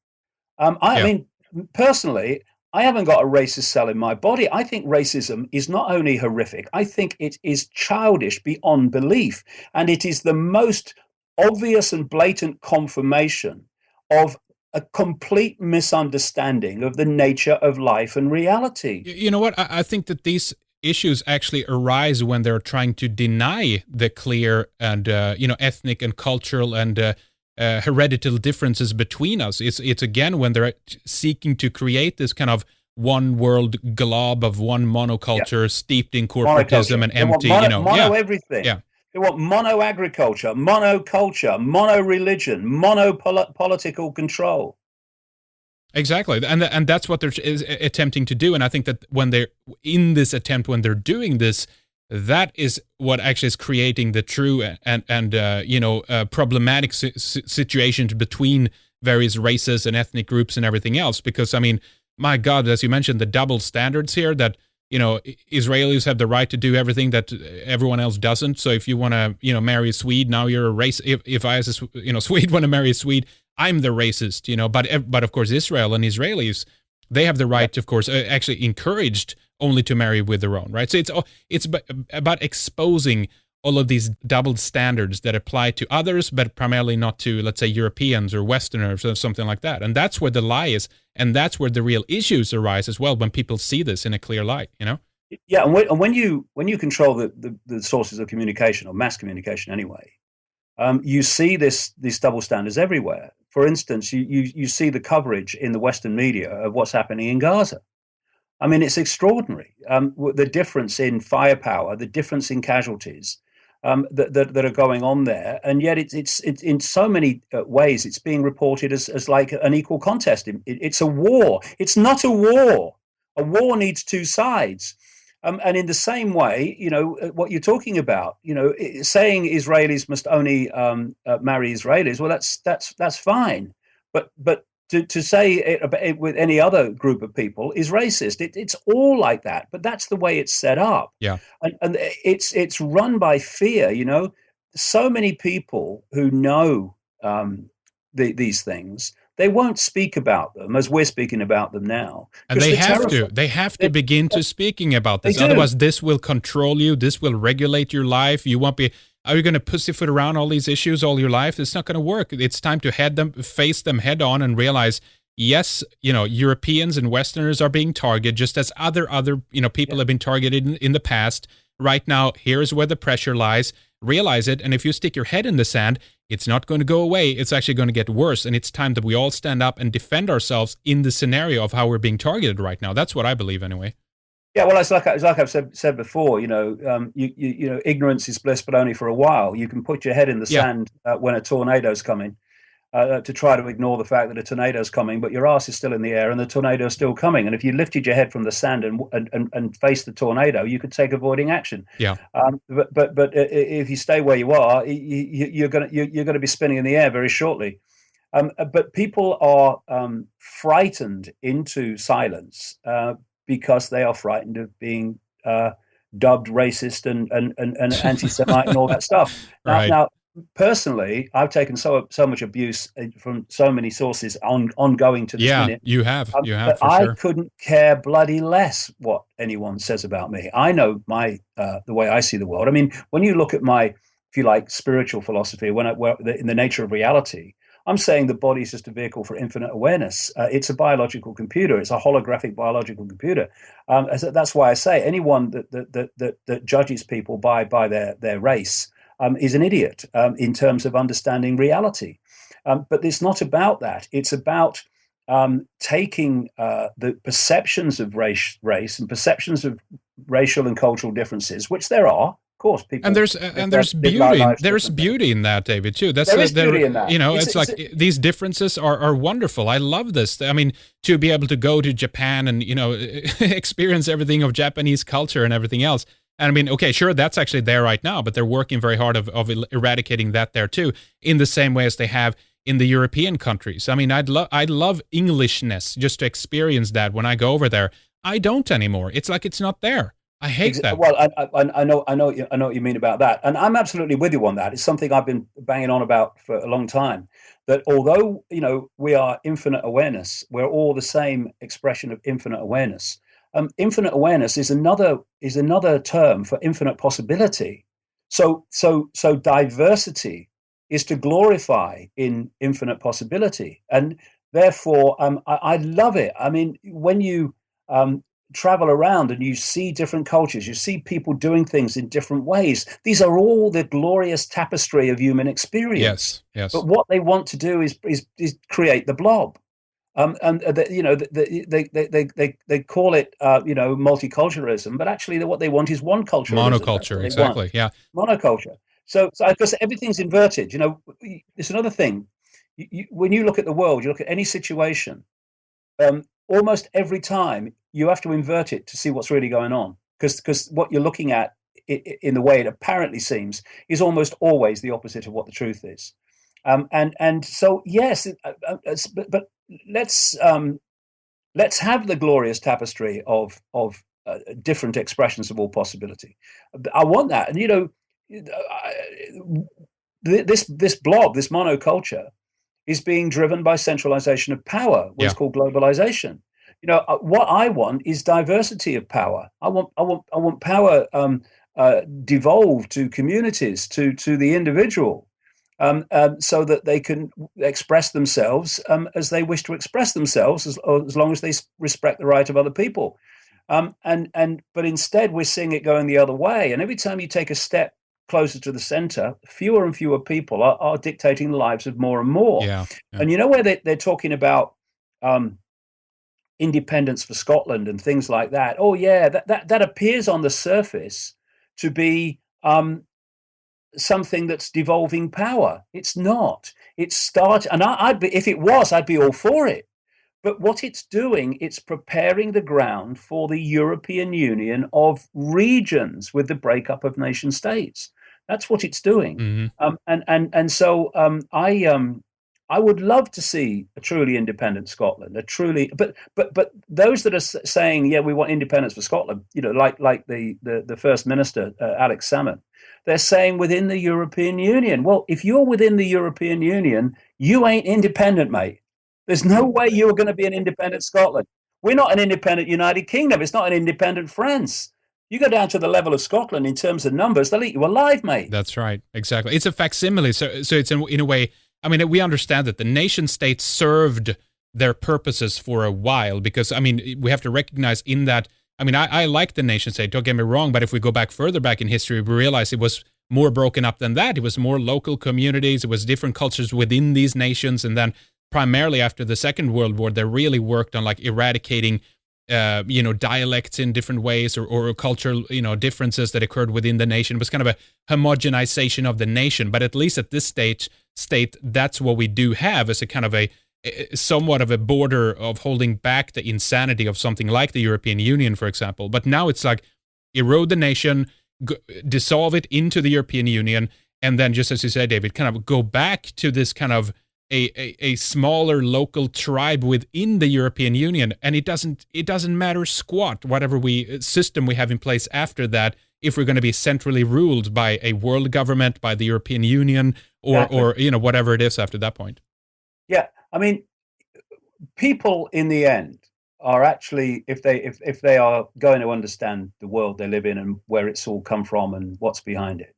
[SPEAKER 2] I mean, personally, I haven't got a racist cell in my body. I think racism is not only horrific, I think it is childish beyond belief. And it is the most obvious and blatant confirmation of a complete misunderstanding of the nature of life and reality.
[SPEAKER 1] You know what? I think that these issues actually arise when they're trying to deny the clear and ethnic and cultural and hereditary differences between us. It's again when they're seeking to create this kind of one world glob of one monoculture steeped in corporatism and empty,
[SPEAKER 2] mono everything.
[SPEAKER 1] Yeah.
[SPEAKER 2] They want mono agriculture, monoculture, mono religion, mono political control.
[SPEAKER 1] Exactly, and that's what they're attempting to do. And I think that when they're in this attempt, when they're doing this, that is what actually is creating the true and problematic situations between various races and ethnic groups and everything else. Because I mean, my God, as you mentioned, the double standards here that. Israelis have the right to do everything that everyone else doesn't. So if you want to, marry a Swede, now you're a race. If I, as a, Swede, want to marry a Swede, I'm the racist. But of course, Israel and Israelis, they have the right, of course, actually encouraged only to marry with their own, right? So it's about exposing all of these double standards that apply to others, but primarily not to, let's say, Europeans or Westerners or something like that. And that's where the lie is. And that's where the real issues arise as well, when people see this in a clear light,
[SPEAKER 2] Yeah, and when you control the sources of communication, or mass communication anyway, you see these double standards everywhere. For instance, you see the coverage in the Western media of what's happening in Gaza. I mean, it's extraordinary. The difference in firepower, the difference in casualties that are going on there, and yet it's in so many ways it's being reported as like an equal contest. It's a war. It's not a war. A war needs two sides. And in the same way, what you're talking about, saying Israelis must only marry Israelis, well, that's fine. But to say it with any other group of people is racist. It's all like that. But that's the way it's set up.
[SPEAKER 1] Yeah.
[SPEAKER 2] And it's run by fear. So many people who know these things, they won't speak about them as we're speaking about them now.
[SPEAKER 1] And they have to begin to speaking about this. Otherwise, this will control you. This will regulate your life. You won't be Are you going to pussyfoot around all these issues all your life? It's not going to work. It's time to face them head on and realize, yes, Europeans and Westerners are being targeted just as other people have been targeted in the past. Right now, here's where the pressure lies. Realize it, and if you stick your head in the sand, it's not going to go away. It's actually going to get worse, and it's time that we all stand up and defend ourselves in the scenario of how we're being targeted right now. That's what I believe, anyway.
[SPEAKER 2] Yeah, well, it's like I've said before. Ignorance is bliss, but only for a while. You can put your head in the
[SPEAKER 1] Yeah.
[SPEAKER 2] sand when a tornado's coming to try to ignore the fact that a tornado's coming, but your ass is still in the air and the tornado's still coming. And if you lifted your head from the sand and faced the tornado, you could take avoiding action.
[SPEAKER 1] Yeah.
[SPEAKER 2] But if you stay where you are, you're gonna be spinning in the air very shortly. But people are frightened into silence because they are frightened of being dubbed racist and anti-Semite and all that stuff.
[SPEAKER 1] Right.
[SPEAKER 2] Now, personally, I've taken so much abuse from so many sources ongoing to this minute.
[SPEAKER 1] You have for
[SPEAKER 2] I
[SPEAKER 1] sure.
[SPEAKER 2] couldn't care bloody less what anyone says about me. I know the way I see the world. I mean, when you look at my, if you like, spiritual philosophy, in the nature of reality, I'm saying the body is just a vehicle for infinite awareness. It's a biological computer. It's a holographic biological computer. That's why I say anyone that judges people by their race is an idiot in terms of understanding reality. But it's not about that. It's about taking the perceptions of race and perceptions of racial and cultural differences, which there are. Course, people,
[SPEAKER 1] and there's beauty in that, David, too. There is beauty in that. It's like these differences are wonderful. I love this. I mean, to be able to go to Japan and experience everything of Japanese culture and everything else. And I mean, okay, sure, that's actually there right now, but they're working very hard of eradicating that there too, in the same way as they have in the European countries. I mean, I'd love Englishness just to experience that when I go over there. I don't anymore. It's like it's not there. I hate that.
[SPEAKER 2] Well, I know what you mean about that, and I'm absolutely with you on that. It's something I've been banging on about for a long time. That although we are infinite awareness, we're all the same expression of infinite awareness. Infinite awareness is another term for infinite possibility. So diversity is to glorify in infinite possibility, and therefore I love it. I mean, when you travel around and you see different cultures, you see people doing things in different ways. These are all the glorious tapestry of human experience.
[SPEAKER 1] Yes.
[SPEAKER 2] But what they want to do is create the blob. They call it multiculturalism, but actually what they want is one culture.
[SPEAKER 1] Monoculture, exactly. Yeah,
[SPEAKER 2] monoculture. So because everything's inverted. It's another thing. When you look at the world, you look at any situation. Almost every time you have to invert it to see what's really going on, because what you're looking at in the way it apparently seems is almost always the opposite of what the truth is. And so yes, but let's have the glorious tapestry of different expressions of all possibility. I want that, and this blob, this monoculture, is being driven by centralization of power, what's called globalization. What I want is diversity of power. I want power devolved to communities, to the individual, so that they can express themselves as they wish to express themselves, as long as they respect the right of other people. But instead, we're seeing it going the other way. And every time you take a step closer to the center, fewer and fewer people are dictating the lives of more and more.
[SPEAKER 1] Yeah.
[SPEAKER 2] And where they're talking about independence for Scotland and things like that. Oh yeah, that appears on the surface to be something that's devolving power. It's not. And if it was, I'd be all for it. But what it's doing, it's preparing the ground for the European Union of regions with the breakup of nation states. That's what it's doing.
[SPEAKER 1] Mm-hmm.
[SPEAKER 2] So I would love to see a truly independent Scotland, but those that are saying, yeah, we want independence for Scotland, like the First Minister, Alex Salmond, they're saying within the European Union. Well, if you're within the European Union, you ain't independent, mate. There's no way you're going to be an independent Scotland. We're not an independent United Kingdom. It's not an independent France. You go down to the level of Scotland in terms of numbers, they'll eat you alive, mate.
[SPEAKER 1] That's right. Exactly. It's a facsimile. So it's in a way, I mean, we understand that the nation state served their purposes for a while because, I mean, we have to recognize in that, I mean, I like the nation state, don't get me wrong, but if we go back further back in history, we realize it was more broken up than that. It was more local communities. It was different cultures within these nations. And then primarily after the Second World War, they really worked on like eradicating dialects in different ways or cultural, differences that occurred within the nation. It was kind of a homogenization of the nation. But at least at this state, that's what we do have as a kind of a somewhat of a border of holding back the insanity of something like the European Union, for example. But now it's like erode the nation, dissolve it into the European Union, and then just as you said, David, kind of go back to this kind of a smaller local tribe within the European Union, and it doesn't matter squat whatever system we have in place after that, if we're going to be centrally ruled by a world government, by the European Union, or whatever it is after that point.
[SPEAKER 2] Yeah, I mean, people in the end are actually, if they are going to understand the world they live in and where it's all come from and what's behind it,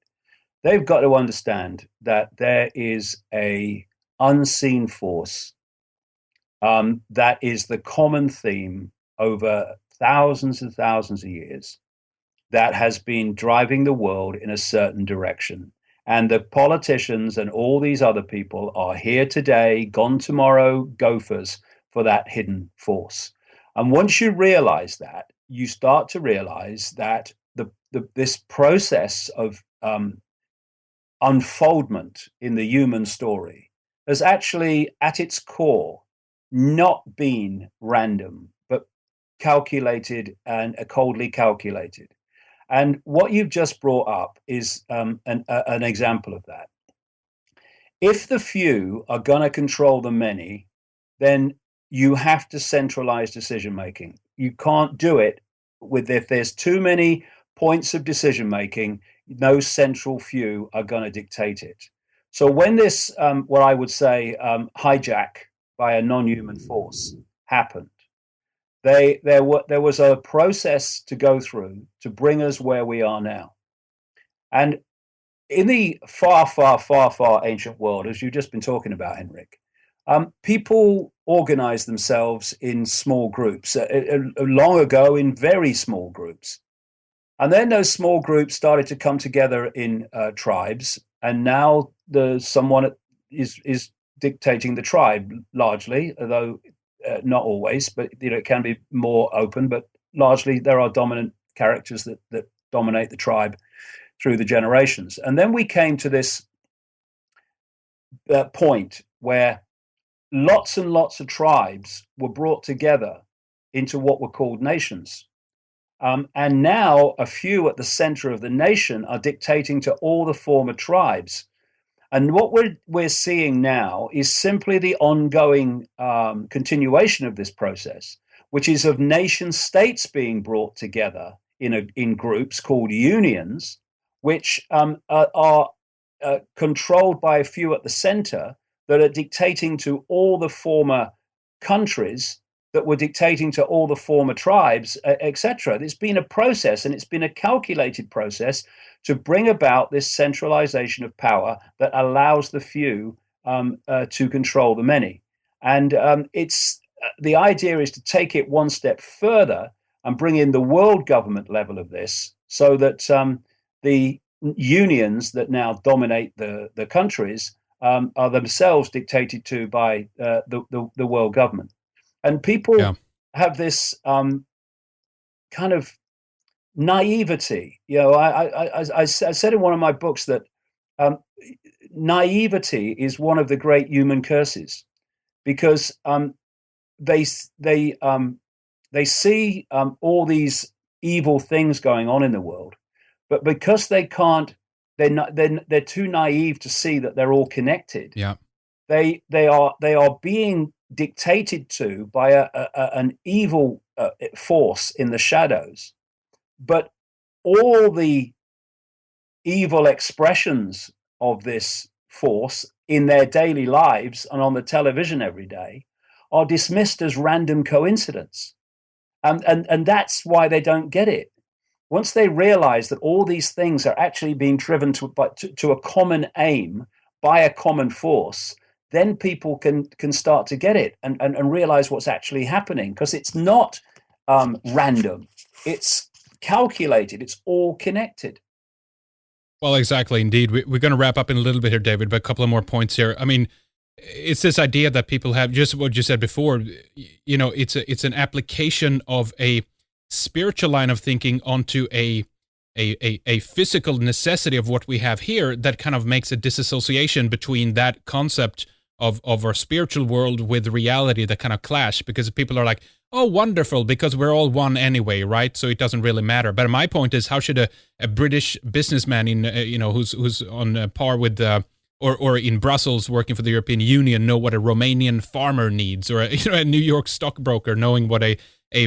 [SPEAKER 2] they've got to understand that there is a unseen force that is the common theme over thousands and thousands of years that has been driving the world in a certain direction. And the politicians and all these other people are here today, gone tomorrow, gophers for that hidden force. And once you realize that, you start to realize that this process of unfoldment in the human story has actually, at its core, not been random, but calculated and coldly calculated. And what you've just brought up is an example of that. If the few are going to control the many, then you have to centralize decision making. You can't do it if there's too many points of decision making, no central few are going to dictate it. So when this, what I would say, hijack by a non-human force happened, there was a process to go through to bring us where we are now. And in the far, far, far, far ancient world, as you've just been talking about, Henrik, people organized themselves in small groups, long ago in very small groups. And then those small groups started to come together in tribes, and now someone is dictating the tribe largely, although not always, but it can be more open. But largely, there are dominant characters that dominate the tribe through the generations. And then we came to this point where lots and lots of tribes were brought together into what were called nations. And now a few at the center of the nation are dictating to all the former tribes. And what we're seeing now is simply the ongoing continuation of this process, which is of nation states being brought together in groups called unions, which are controlled by a few at the center that are dictating to all the former countries that were dictating to all the former tribes, etc. It's been a process, and it's been a calculated process to bring about this centralization of power that allows the few to control the many. And the idea is to take it one step further and bring in the world government level of this, so that the unions that now dominate the countries are themselves dictated to by the world government. And people have this kind of naivety. I said in one of my books that naivety is one of the great human curses, because they see all these evil things going on in the world, but because they can't, they're too naive to see that they're all connected.
[SPEAKER 1] Yeah,
[SPEAKER 2] they are being dictated to by an evil force in the shadows, but all the evil expressions of this force in their daily lives and on the television every day are dismissed as random coincidence, and that's why they don't get it. once they realize that all these things are actually being driven to a common aim by a common force, then people can start to get it and realize what's actually happening, because it's not random, it's calculated, it's all connected.
[SPEAKER 1] Well, exactly. Indeed. We're going to wrap up in a little bit here, David, but a couple of more points here. I mean, it's this idea that people have, just what you said before, it's an application of a spiritual line of thinking onto a physical necessity of what we have here, that kind of makes a disassociation between that concept of our spiritual world with reality that kind of clash, because people are like, oh, wonderful, because we're all one anyway, right? So it doesn't really matter. But my point is, how should a British businessman in who's on par with or in Brussels working for the European Union know what a Romanian farmer needs, or a New York stockbroker knowing what a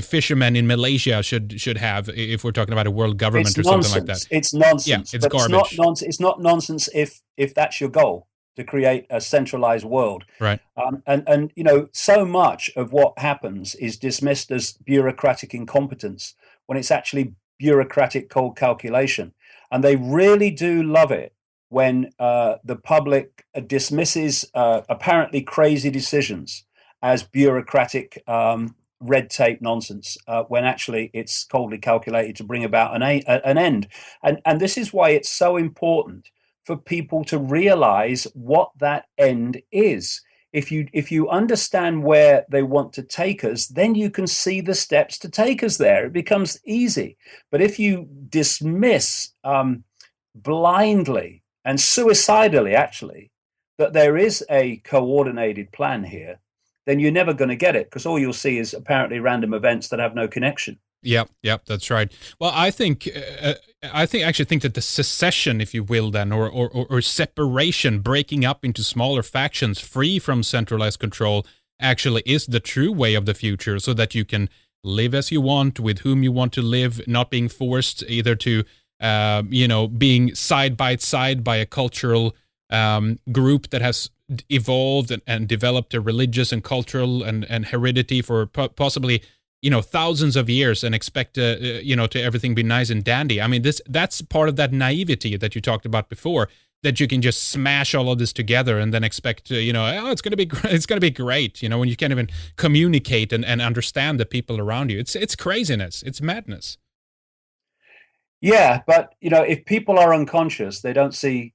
[SPEAKER 1] fisherman in Malaysia should have, if we're talking about a world government something like that?
[SPEAKER 2] It's nonsense.
[SPEAKER 1] Yeah, it's garbage.
[SPEAKER 2] It's not nonsense if that's your goal, to create a centralized world.
[SPEAKER 1] Right.
[SPEAKER 2] And so much of what happens is dismissed as bureaucratic incompetence, when it's actually bureaucratic cold calculation. And they really do love it when the public dismisses apparently crazy decisions as bureaucratic red tape nonsense, when actually it's coldly calculated to bring about an end. And this is why it's so important for people to realize what that end is. If you understand where they want to take us, then you can see the steps to take us there. It becomes easy. But if you dismiss blindly and suicidally, actually, that there is a coordinated plan here, then you're never going to get it, because all you'll see is apparently random events that have no connection.
[SPEAKER 1] Yep, that's right. Well, I actually think that the secession, if you will, then, or separation, breaking up into smaller factions free from centralized control, actually is the true way of the future, so that you can live as you want, with whom you want to live, not being forced either to, being side by side by a cultural group that has evolved and developed a religious and cultural and heredity for possibly thousands of years, and expect to everything be nice and dandy. I mean, that's part of that naivety that you talked about before, that you can just smash all of this together and then expect it's going to be great, when you can't even communicate and understand the people around you. It's craziness, it's madness.
[SPEAKER 2] Yeah, but if people are unconscious, they don't see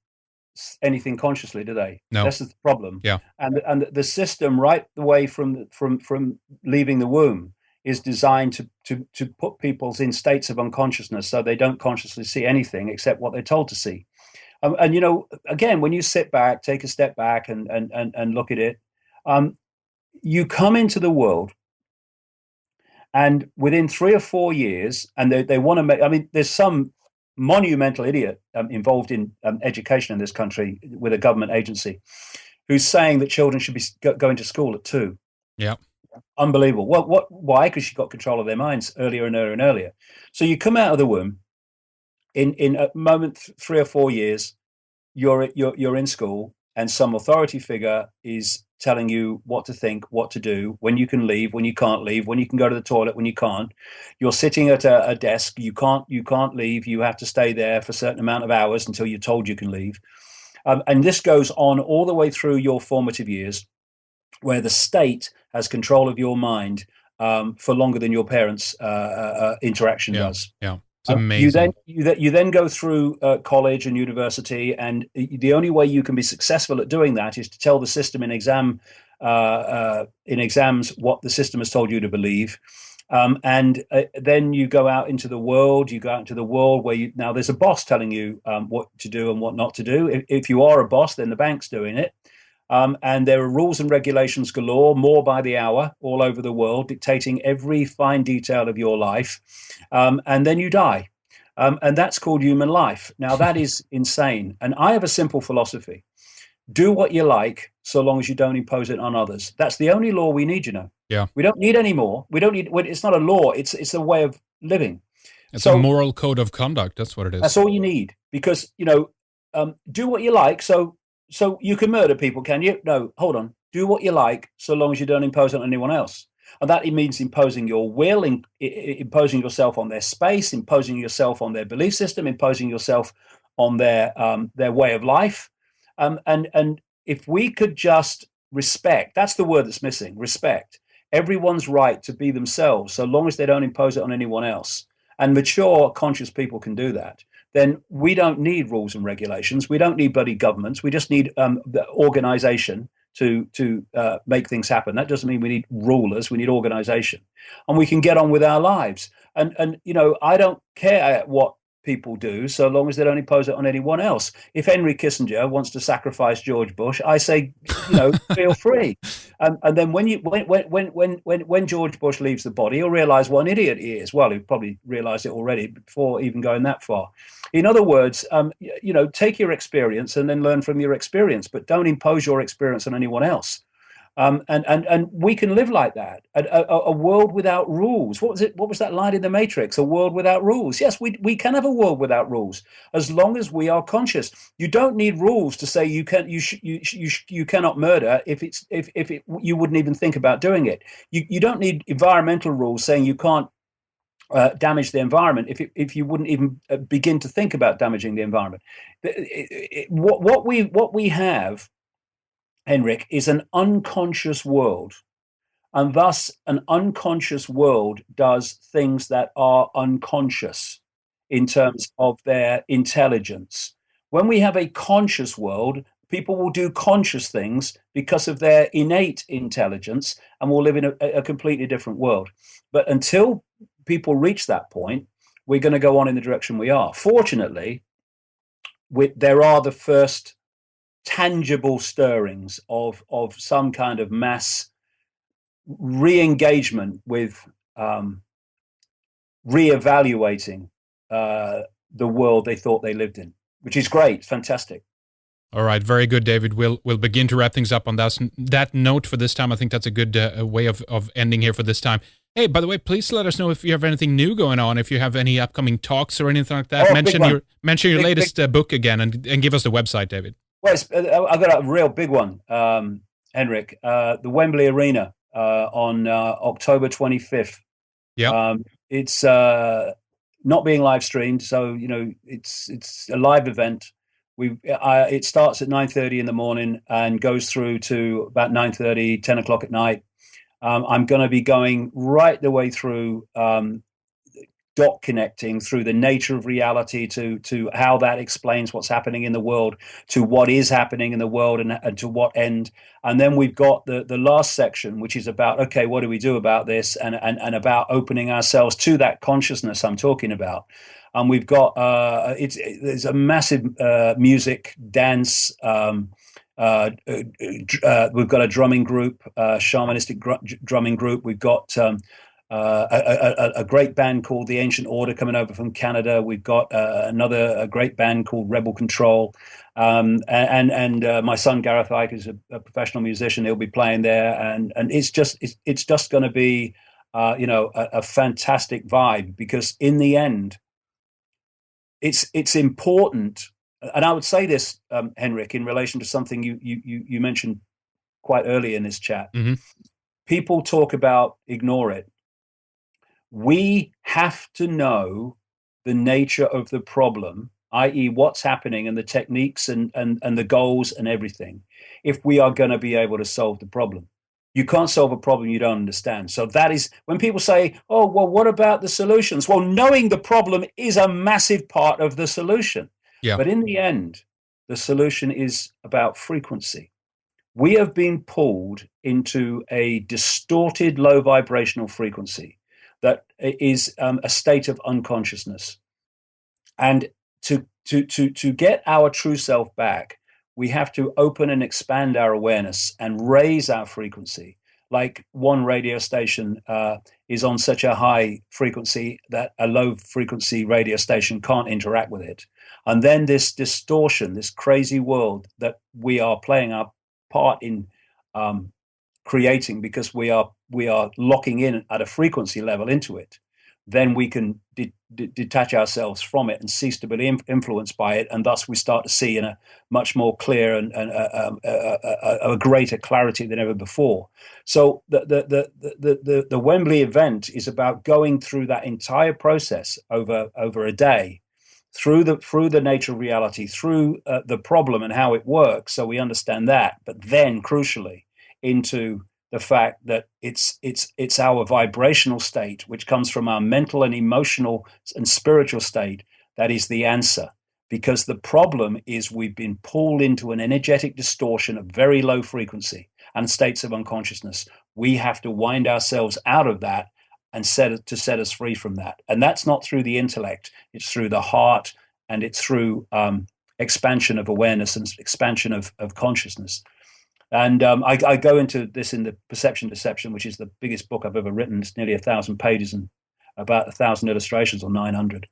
[SPEAKER 2] anything consciously, do they?
[SPEAKER 1] No.
[SPEAKER 2] This is the problem.
[SPEAKER 1] Yeah.
[SPEAKER 2] And the system, right the way from leaving the womb, is designed to put people in states of unconsciousness, so they don't consciously see anything except what they're told to see. And again, when you sit back, take a step back and look at it, you come into the world, and within 3 or 4 years, and they want to make, I mean, there's some monumental idiot involved in education in this country with a government agency, who's saying that children should be going to school at 2.
[SPEAKER 1] Yeah.
[SPEAKER 2] Unbelievable. Well, why? Because she got control of their minds earlier and earlier and earlier. So you come out of the womb, in a moment, 3 or 4 years, you're in school, and some authority figure is telling you what to think, what to do, when you can leave, when you can't leave, when you can go to the toilet, when you can't. You're sitting at a desk. You can't leave. You have to stay there for a certain amount of hours until you're told you can leave. And this goes on all the way through your formative years, where the state has control of your mind for longer than your parents' interaction does.
[SPEAKER 1] Yeah, it's amazing.
[SPEAKER 2] You then go through college and university, and the only way you can be successful at doing that is to tell the system in exams what the system has told you to believe. And then you go out into the world. You go out into the world where now there's a boss telling you what to do and what not to do. If you are a boss, then the bank's doing it. And there are rules and regulations galore, more by the hour, all over the world, dictating every fine detail of your life. And then you die. And that's called human life. Now, that is insane. And I have a simple philosophy. Do what you like, so long as you don't impose it on others. That's the only law we need,
[SPEAKER 1] Yeah.
[SPEAKER 2] We don't need any more. We don't need, it's not a law. It's a way of living.
[SPEAKER 1] It's a moral code of conduct. That's what it is.
[SPEAKER 2] That's all you need, because, do what you like. So you can murder people, can you? No, hold on. Do what you like, so long as you don't impose it on anyone else. And that means imposing your will, imposing yourself on their space, imposing yourself on their belief system, imposing yourself on their way of life. And if we could just respect, that's the word that's missing, respect everyone's right to be themselves, so long as they don't impose it on anyone else. And mature, conscious people can do that. Then we don't need rules and regulations. We don't need bloody governments. We just need the organization to make things happen. That doesn't mean we need rulers. We need organization, and we can get on with our lives. And I don't care what people do so long as they don't impose it on anyone else. If Henry Kissinger wants to sacrifice George Bush, I say, feel free. And then when George Bush leaves the body, he'll realize what an idiot he is. Well, he probably realized it already before even going that far. In other words, take your experience and then learn from your experience, but don't impose your experience on anyone else. And we can live like that. A world without rules. What was it? What was that line in the Matrix? A world without rules. Yes, we can have a world without rules as long as we are conscious. You don't need rules to say you cannot murder if you wouldn't even think about doing it. You don't need environmental rules saying you can't damage the environment if you wouldn't even begin to think about damaging the environment. What we have, Henrik, is an unconscious world. And thus, an unconscious world does things that are unconscious in terms of their intelligence. When we have a conscious world, people will do conscious things because of their innate intelligence and will live in a completely different world. But until people reach that point, we're going to go on in the direction we are. Fortunately, there are the first tangible stirrings of some kind of mass re-engagement with re-evaluating the world they thought they lived in, which is great. It's fantastic.
[SPEAKER 1] All right, very good, David. We'll begin to wrap things up on that note for this time. I think that's a good way of ending here for this time. Hey, by the way, please let us know if you have anything new going on, if you have any upcoming talks or anything like that. Mention your latest book again and give us the website, David.
[SPEAKER 2] Well, I've got a real big one, Henrik. The Wembley Arena on October 25th.
[SPEAKER 1] Yeah.
[SPEAKER 2] It's not being live streamed, so it's a live event. It starts at 9:30 in the morning and goes through to about 9:30, 10 o'clock at night. I'm going to be going right the way through, dot connecting through the nature of reality to how that explains what's happening in the world, to what is happening in the world, and to what end. And then we've got the last section, which is about, okay, what do we do about this, and about opening ourselves to that consciousness I'm talking about. And we've got there's a massive music, dance. We've got a drumming group, shamanistic drumming group. We've got a great band called the Ancient Order coming over from Canada. We've got a great band called Rebel Control, and my son Gareth Icke is a professional musician. He'll be playing there, and it's just going to be a fantastic vibe, because in the end, it's important. And I would say this, Henrik, in relation to something you mentioned quite early in this chat.
[SPEAKER 1] Mm-hmm.
[SPEAKER 2] People talk about ignore it. We have to know the nature of the problem, i.e. what's happening and the techniques and the goals and everything, if we are going to be able to solve the problem. You can't solve a problem you don't understand. So that is when people say, oh, well, what about the solutions? Well, knowing the problem is a massive part of the solution.
[SPEAKER 1] Yeah.
[SPEAKER 2] But in the end, the solution is about frequency. We have been pulled into a distorted low vibrational frequency that is a state of unconsciousness. And to get our true self back, we have to open and expand our awareness and raise our frequency. Like one radio station is on such a high frequency that a low frequency radio station can't interact with it. And then this distortion, this crazy world that we are playing our part in creating, because we are locking in at a frequency level into it. then we can detach ourselves from it and cease to be influenced by it, and thus we start to see in a much more clear and a greater clarity than ever before. So the Wembley event is about going through that entire process over a day, through the nature of reality, through the problem and how it works, so we understand that, but then crucially into the fact that it's our vibrational state, which comes from our mental and emotional and spiritual state, that is the answer. Because the problem is we've been pulled into an energetic distortion of very low frequency and states of unconsciousness. We have to wind ourselves out of that and set us free from that. And that's not through the intellect. It's through the heart, and it's through expansion of awareness and expansion of consciousness. And I go into this in the Perception Deception, which is the biggest book I've ever written. It's nearly 1,000 pages and about 1,000 illustrations, or 900.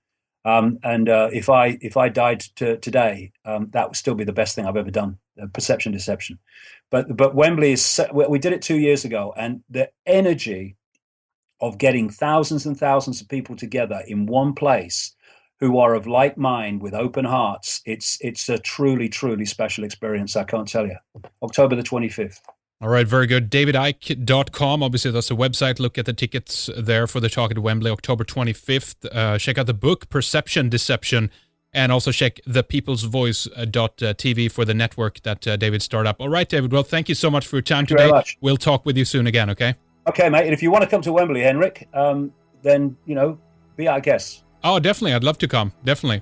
[SPEAKER 2] If I died today, that would still be the best thing I've ever done. Perception Deception. But Wembley is. We did it 2 years ago, and the energy of getting thousands and thousands of people together in one place who are of like mind with open hearts, it's a truly, truly special experience. I can't tell you. October the 25th.
[SPEAKER 1] All right, very good. DavidIcke.com. Obviously, that's the website. Look at the tickets there for the talk at Wembley, October 25th. Check out the book, Perception Deception, and also check thepeoplesvoice.tv for the network that David started up. All right, David. Well, thank you so much for your time today.
[SPEAKER 2] Very much.
[SPEAKER 1] We'll talk with you soon again, okay?
[SPEAKER 2] Okay, mate. And if you want to come to Wembley, Henrik, then, be our guest.
[SPEAKER 1] Oh, definitely. I'd love to come. Definitely.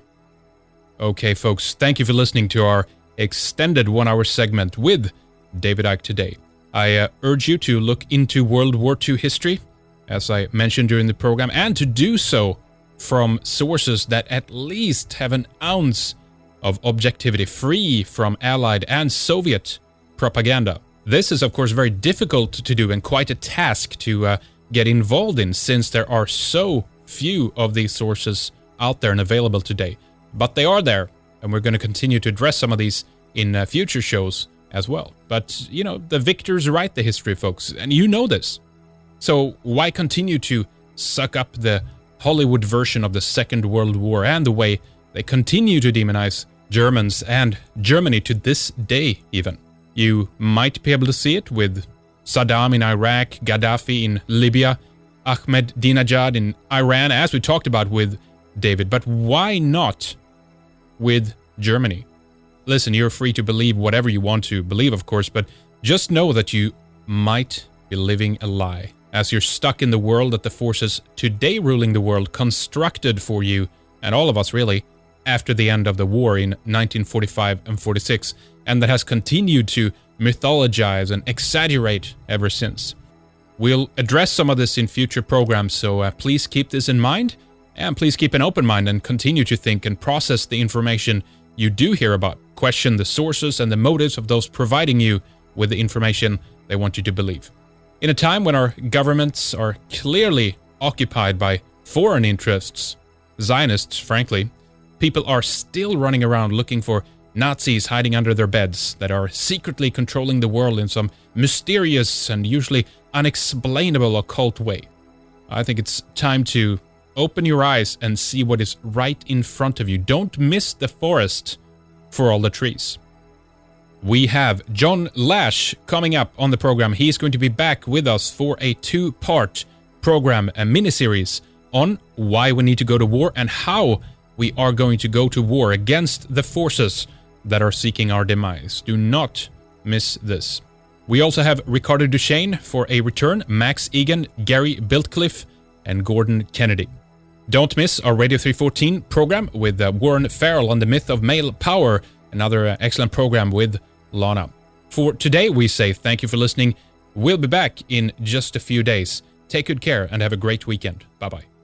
[SPEAKER 1] Okay, folks. Thank you for listening to our extended 1-hour segment with David Icke today. I urge you to look into World War II history, as I mentioned during the program, and to do so from sources that at least have an ounce of objectivity, free from Allied and Soviet propaganda. This is, of course, very difficult to do and quite a task to get involved in, since there are so few of these sources out there and available today. But they are there, and we're going to continue to address some of these in future shows as well. But, the victors write the history, folks, and you know this. So why continue to suck up the Hollywood version of the Second World War and the way they continue to demonize Germans and Germany to this day even? You might be able to see it with Saddam in Iraq, Gaddafi in Libya, Ahmadinejad in Iran, as we talked about with David. But why not with Germany? Listen, you're free to believe whatever you want to believe, of course, but just know that you might be living a lie, as you're stuck in the world that the forces today ruling the world constructed for you, and all of us really, after the end of the war in 1945 and 46, and that has continued to mythologize and exaggerate ever since. We'll address some of this in future programs, so please keep this in mind, and please keep an open mind and continue to think and process the information you do hear about. Question the sources and the motives of those providing you with the information they want you to believe. In a time when our governments are clearly occupied by foreign interests, Zionists, frankly, people are still running around looking for Nazis hiding under their beds that are secretly controlling the world in some mysterious and usually unexplainable occult way. I think it's time to open your eyes and see what is right in front of you. Don't miss the forest for all the trees. We have John Lash coming up on the program. He's going to be back with us for a 2-part program, a mini-series on why we need to go to war and how we are going to go to war against the forces that are seeking our demise. Do not miss this. We also have Ricardo Duchesne for a return, Max Egan, Gary Biltcliffe, and Gordon Kennedy. Don't miss our Radio 314 program with Warren Farrell on the myth of male power, another excellent program with Lana. For today, we say thank you for listening. We'll be back in just a few days. Take good care and have a great weekend. Bye-bye.